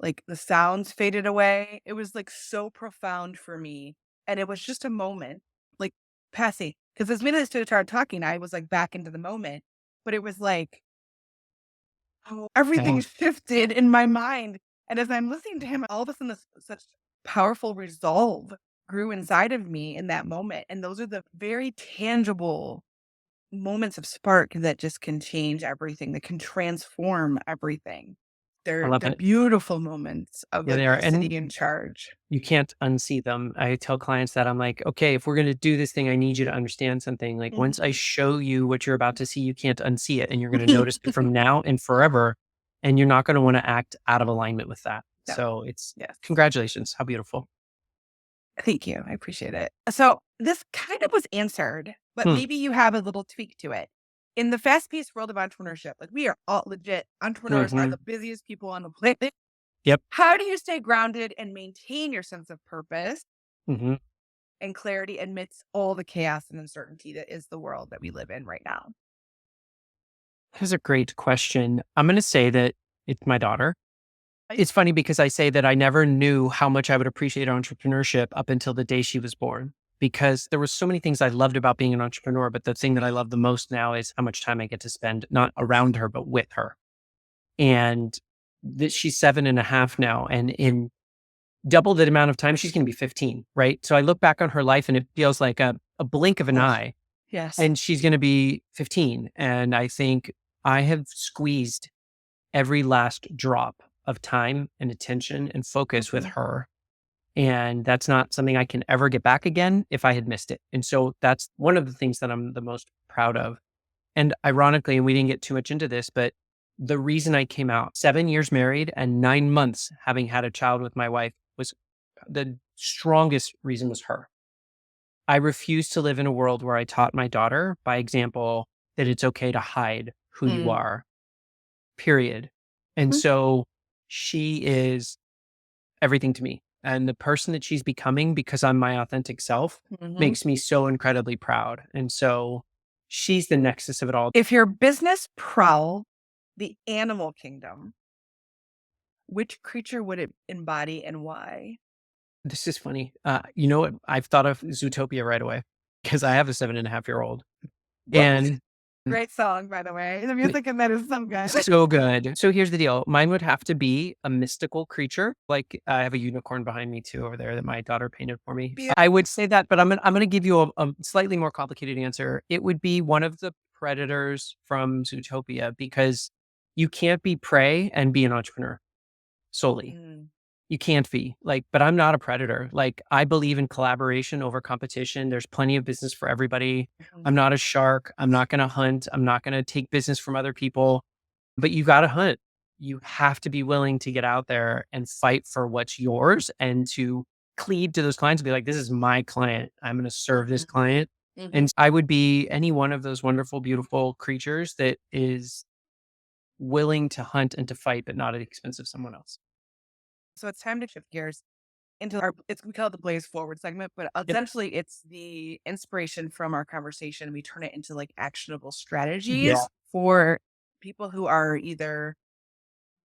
Like, the sounds faded away. It was, like, so profound for me, and it was just a moment, like, passing. Because as minute I started talking, I was, like, back into the moment, but it was like, oh, everything Yeah. shifted in my mind, and as I'm listening to him, all of a sudden, this such powerful resolve grew inside of me in that moment, and those are the very tangible moments of spark that just can change everything, that can transform everything. I love They're it. beautiful moments of Yeah, they are. electricity And and charge. you can't unsee them. I tell clients that I'm like, okay, if we're going to do this thing, I need you to understand something. Like once I Mhm. show you what you're about to see, you can't unsee it. And you're going to notice it from now and forever. And you're not going to want to act out of alignment with that. No, So it's yes. congratulations. How beautiful. Thank you, I appreciate it. So, this kind of was answered, but Hmm. maybe you have a little tweak to it. In the fast-paced world of entrepreneurship, like, we are all legit entrepreneurs are Hmm. the busiest people on the planet. Yep. How do you stay grounded and maintain your sense of purpose Hmm. and clarity amidst all the chaos and uncertainty that is the world that we live in right now? Here's a great question. I'm going to say that it's my daughter. Right? It's funny because I say that I never knew how much I would appreciate entrepreneurship up until the day she was born, because there was so many things I loved about being an entrepreneur. But the thing that I love the most now is how much time I get to spend not around her, but with her. And that she's 7.5 now. And in double the amount of time, she's going to be 15. Right. So I look back on her life and it feels like a blink of an Oh, eye yes. and she's going to be 15. And I think I have squeezed every last drop of time and attention and focus with Mhm. her. And that's not something I can ever get back again if I had missed it. And so that's one of the things that I'm the most proud of. And ironically, and we didn't get too much into this, but the reason I came out 7 years married and 9 months having had a child with my wife was the strongest reason was her. I refuse to live in a world where I taught my daughter by example that it's okay to hide who you Mm. are, period. And Mhm. so she is everything to me. And the person that she's becoming because I'm my authentic self Mhm. makes me so incredibly proud. And so she's the nexus of it all. If your business prowl the animal kingdom, which creature would it embody and why? This is funny. You know what? I've thought of Zootopia right away because I have a 7.5-year-old. What? And Great song, by the way. The music in that is so good. so good. So here's the deal. Mine would have to be a mystical creature. Like I have a unicorn behind me too over there that my daughter painted for me. Be I would say that, but I'm gonna give you a slightly more complicated answer. It would be one of the predators from Zootopia because you can't be prey and be an entrepreneur solely. Mm, You can't be like, but I'm not a predator. Like I believe in collaboration over competition. There's plenty of business for everybody. mhm, I'm not a shark. I'm not going to hunt. I'm not going to take business from other people, but you got to hunt. You have to be willing to get out there and fight for what's yours and to cleave to those clients and be like, this is my client. I'm going to serve this mhm, client. mhm. And I would be any one of those wonderful, beautiful creatures that is willing to hunt and to fight, but not at the expense of someone else. So it's time to shift gears into our it's we call it the blaze forward segment, but Yep. essentially it's the inspiration from our conversation. We turn it into like actionable Yeah. strategies for people who are either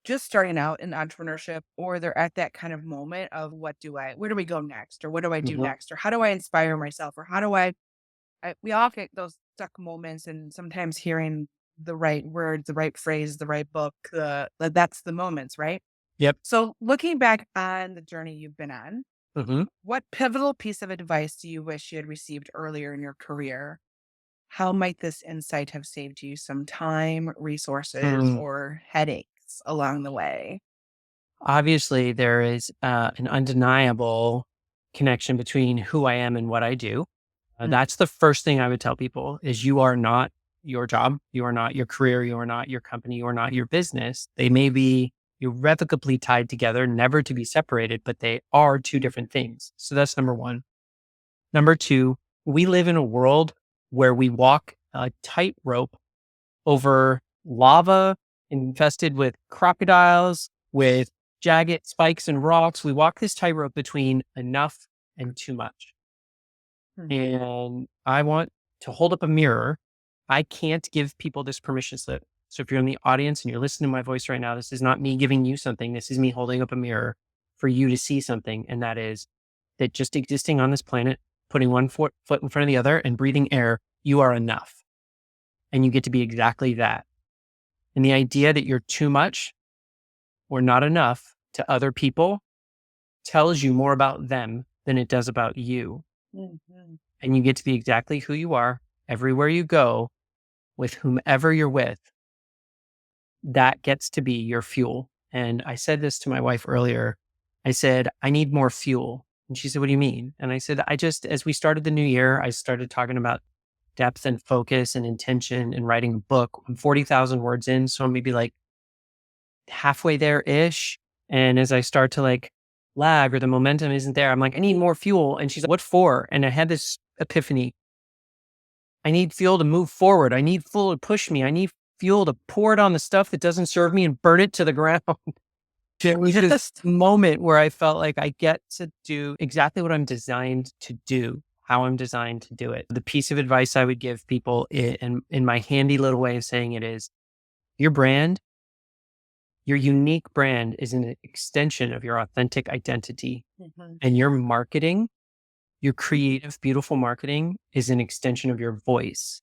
just starting out in entrepreneurship or they're at that kind of moment of where do we go next? Or what do I do Mhm. next? Or how do I inspire myself? Or how do we all get those stuck moments and sometimes hearing the right words, the right phrase, the right book, that's the moments, right? Yep. So looking back on the journey you've been on, Hmm. What pivotal piece of advice do you wish you had received earlier in your career? How might this insight have saved you some time, resources, Mm. or headaches along the way? Obviously, there is an undeniable connection between who I am and what I do. Mm, That's the first thing I would tell people is you are not your job. You are not your career. You are not your company. You are not your business. They may be irrevocably tied together, never to be separated, but they are two different things. So that's number one. Number two, we live in a world where we walk a tightrope over lava infested with crocodiles, with jagged spikes and rocks. We walk this tightrope between enough and too much. mm, And I want to hold up a mirror. I can't give people this permission slip. So if you're in the audience and you're listening to my voice right now, this is not me giving you something. This is me holding up a mirror for you to see something. And that is that just existing on this planet, putting one foot in front of the other and breathing air, you are enough. And you get to be exactly that. And the idea that you're too much or not enough to other people tells you more about them than it does about you. mhm. And you get to be exactly who you are everywhere you go with whomever you're with. That gets to be your fuel. And I said this to my wife earlier. I said, I need more fuel. And she said, what do you mean? And I said, as we started the new year, I started talking about depth and focus and intention and writing a book. I'm 40,000 words in. So I'm maybe like halfway there ish. And as I start to like lag or the momentum isn't there, I'm like, I need more fuel. And she's like, what for? And I had this epiphany. I need fuel to move forward. I need fuel to push me. I need fuel to pour it on the stuff that doesn't serve me and burn it to the ground. It was this Yes. moment where I felt like I get to do exactly what I'm designed to do, how I'm designed to do it. The piece of advice I would give people in my handy little way of saying it is your brand, your unique brand is an extension of your authentic identity, Mhm. and your marketing, your creative, beautiful marketing is an extension of your voice.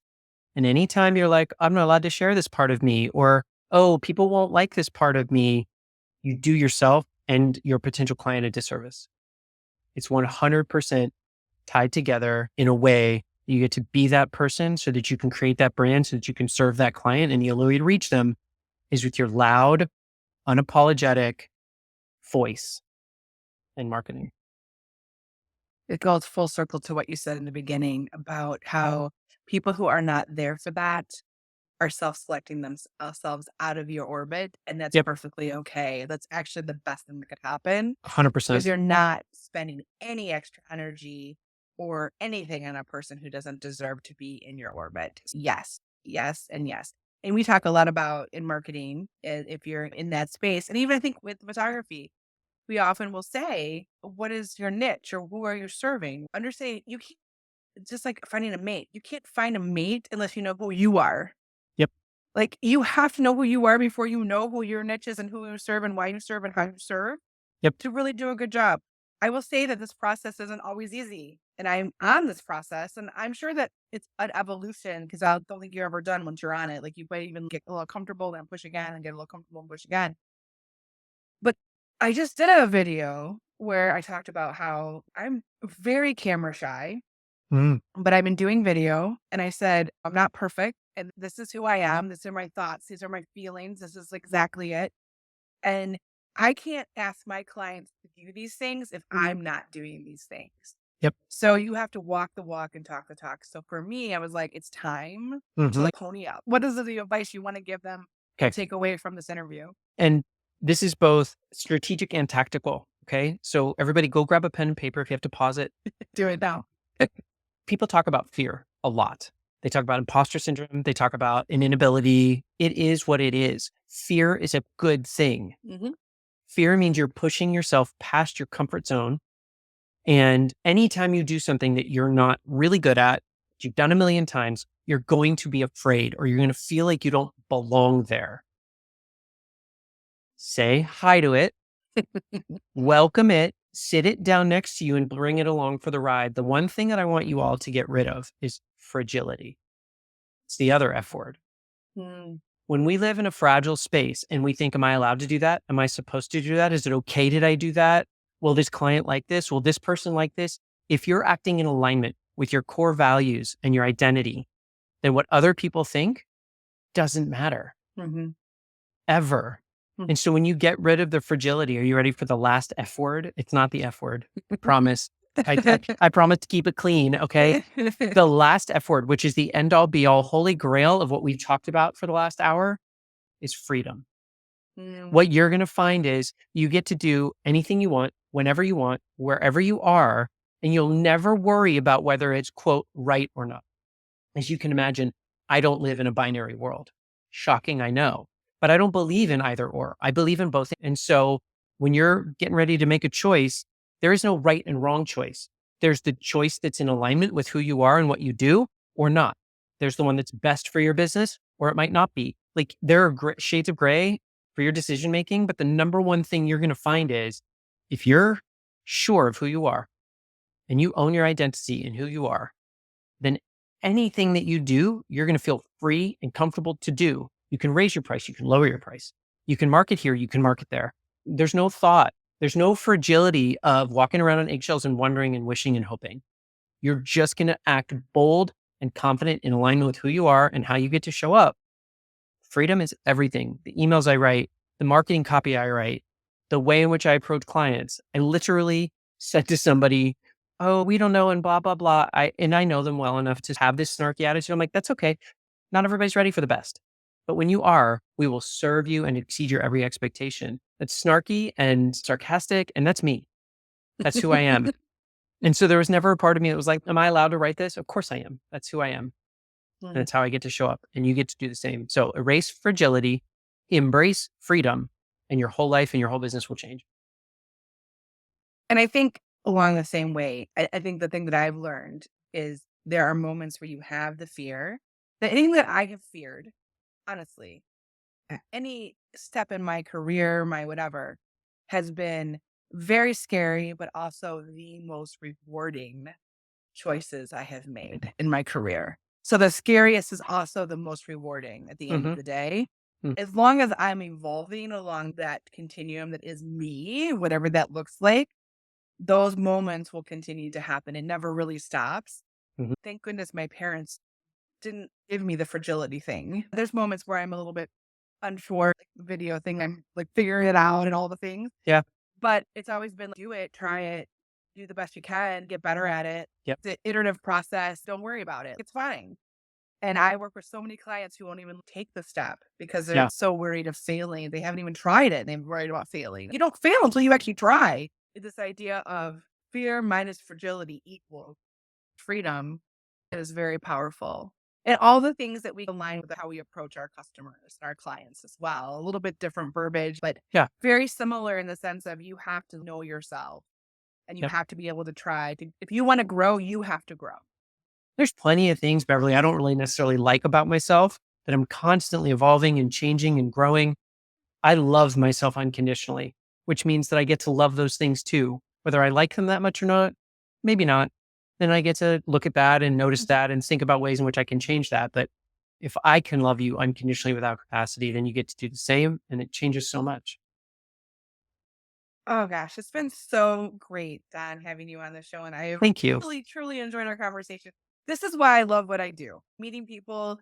And anytime you're like, I'm not allowed to share this part of me, or, oh, people won't like this part of me, you do yourself and your potential client a disservice. It's 100% tied together in a way you get to be that person so that you can create that brand, so that you can serve that client. And the only way to reach them is with your loud, unapologetic voice and marketing. It goes full circle to what you said in the beginning about how people who are not there for that are self-selecting themselves out of your orbit, and that's Yep. perfectly okay. That's actually the best thing that could happen because 100%. you're not spending any extra energy or anything on a person who doesn't deserve to be in your orbit. Yes, yes, and yes. And we talk a lot about in marketing, if you're in that space, and even I think with photography, we often will say, "What is your niche or who are you serving?" Understand you can't it's just like finding a mate. You can't find a mate unless you know who you are. Yep. Like, you have to know who you are before you know who your niche is and who you serve and why you serve and how you serve Yep. to really do a good job. I will say that this process isn't always easy, and I'm on this process, and I'm sure that it's an evolution because I don't think you're ever done once you're on it. Like, you might even get a little comfortable, then push again and get a little comfortable and push again. But I just did a video where I talked about how I'm very camera shy, Mm. but I've been doing video and I said, I'm not perfect. And this is who I am. These are my thoughts. These are my feelings. This is exactly it. And I can't ask my clients to do these things if I'm not doing these things. Yep. So you have to walk the walk and talk the talk. So for me, I was like, it's time to Hmm. like pony up. What is the advice you want to give them to Okay. take away from this interview? And this is both strategic and tactical. Okay. So everybody go grab a pen and paper if you have to pause it. Do it now. People talk about fear a lot. They talk about imposter syndrome. They talk about an inability. It is what it is. Fear is a good thing. Hmm. Fear means you're pushing yourself past your comfort zone. And anytime you do something that you're not really good at, that you've done a million times, you're going to be afraid or you're going to feel like you don't belong there. Say hi to it, welcome it, sit it down next to you and bring it along for the ride. The one thing that I want you all to get rid of is fragility. It's the other F word. Mm, When we live in a fragile space and we think, am I allowed to do that? Am I supposed to do that? Is it okay? Did I do that? Will this client like this? Will this person like this? If you're acting in alignment with your core values and your identity, then what other people think doesn't matter Mhm. ever. Mm. And so when you get rid of the fragility, are you ready for the last F word? It's not the F word. Promise. I promise to keep it clean. Okay. The last F word, which is the end all be all holy grail of what we've talked about for the last hour, is freedom. Mm. What you're going to find is you get to do anything you want, whenever you want, wherever you are, and you'll never worry about whether it's, quote, right or not. As you can imagine, I don't live in a binary world. Shocking, I know, but I don't believe in either or. I believe in both. And so when you're getting ready to make a choice, there is no right and wrong choice. There's the choice that's in alignment with who you are and what you do or not. There's the one that's best for your business or it might not be. Like there are shades of gray for your decision making, but the number one thing you're going to find is if you're sure of who you are and you own your identity and who you are, then anything that you do, you're going to feel free and comfortable to do. You can raise your price, you can lower your price. You can market here, you can market there. There's no thought, there's no fragility of walking around on eggshells and wondering and wishing and hoping. You're just going to act bold and confident in alignment with who you are and how you get to show up. Freedom is everything. The emails I write, the marketing copy I write, the way in which I approach clients. I literally said to somebody, "Oh, we don't know," and blah, blah, blah. I know them well enough to have this snarky attitude. I'm like, that's okay. Not everybody's ready for the best. But when you are, we will serve you and exceed your every expectation. That's snarky and sarcastic, and that's me. That's who I am. And so there was never a part of me that was like, am I allowed to write this? Of course I am. That's who I am. And Mm. that's how I get to show up. And you get to do the same. So erase fragility, embrace freedom, and your whole life and your whole business will change. And I think along the same way, I think the thing that I've learned is there are moments where you have the fear. The thing that I have feared, honestly, any step in my career, my whatever, has been very scary, but also the most rewarding choices I have made in my career. So the scariest is also the most rewarding at the end of Hmm. the day. As long as I'm evolving along that continuum that is me, whatever that looks like, those moments will continue to happen. It never really stops. Hmm. Thank goodness my parents didn't give me the fragility thing. There's moments where I'm a little bit unsure, like the video thing, I'm like figuring it out and all the things. Yeah. But it's always been do it, try it, do the best you can, get better at it. Yep. The iterative process, don't worry about it. It's fine. And I work with so many clients who won't even take the step because they're Yeah. so worried of failing. They haven't even tried it. They're worried about failing. You don't fail until you actually try. This idea of fear minus fragility equals freedom is very powerful. And all the things that we align with how we approach our customers, our clients as well. A little bit different verbiage, but Yeah. very similar in the sense of you have to know yourself and you Yep. have to be able to try to, if you want to grow, you have to grow. There's plenty of things, Beverly, I don't really necessarily like about myself, that I'm constantly evolving and changing and growing. I love myself unconditionally, which means that I get to love those things too. Whether I like them that much or not, maybe not. Then I get to look at that and notice that and think about ways in which I can change that. But if I can love you unconditionally without capacity, then you get to do the same and it changes so much. Oh gosh, it's been so great, Don, having you on the show. And I have Thank you. really, truly enjoyed our conversation. This is why I love what I do. Meeting people.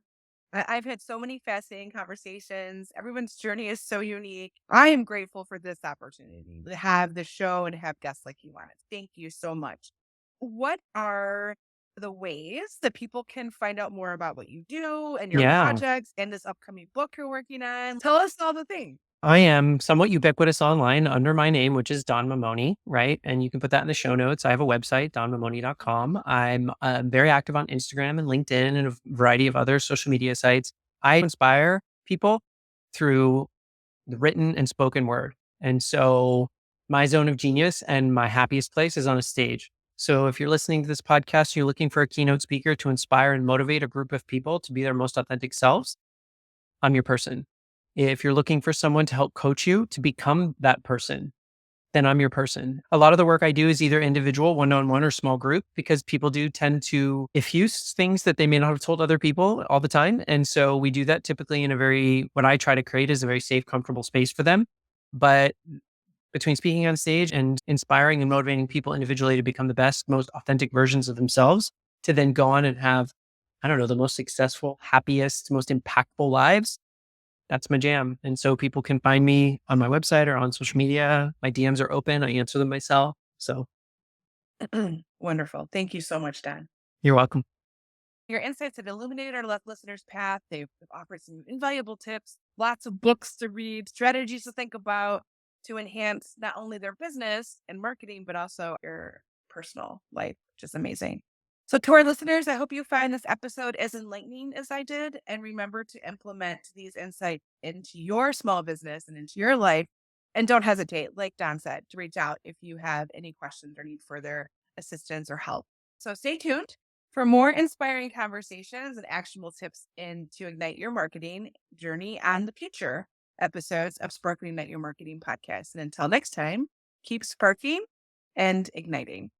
I've had so many fascinating conversations. Everyone's journey is so unique. I am grateful for this opportunity to have the show and have guests like you on it. Thank you so much. What are the ways that people can find out more about what you do and your Yeah. projects and this upcoming book you're working on? Tell us all the things. I am somewhat ubiquitous online under my name, which is Don Mamone, right? And you can put that in the show notes. I have a website, donmamone.com. I'm very active on Instagram and LinkedIn and a variety of other social media sites. I inspire people through the written and spoken word. And so my zone of genius and my happiest place is on a stage. So if you're listening to this podcast, you're looking for a keynote speaker to inspire and motivate a group of people to be their most authentic selves, I'm your person. If you're looking for someone to help coach you to become that person, then I'm your person. A lot of the work I do is either individual, one-on-one, or small group because people do tend to effuse things that they may not have told other people all the time. And so we do that typically in a very, what I try to create is a very safe, comfortable space for them. But between speaking on stage and inspiring and motivating people individually to become the best, most authentic versions of themselves, to then go on and have, I don't know, the most successful, happiest, most impactful lives. That's my jam. And so people can find me on my website or on social media. My DMs are open. I answer them myself. So Wonderful. Thank you so much, Don. you're welcome. Your insights have illuminated our listeners' path. They've offered some invaluable tips, lots of books to read, strategies to think about to enhance not only their business and marketing, but also your personal life, which is amazing. So, to our listeners, I hope you find this episode as enlightening as I did. And remember to implement these insights into your small business and into your life. And don't hesitate, like Don said, to reach out if you have any questions or need further assistance or help. So, stay tuned for more inspiring conversations and actionable tips to ignite your marketing journey on the future episodes of Sparkling Ignite Your Marketing podcast. And until next time, keep sparking and igniting.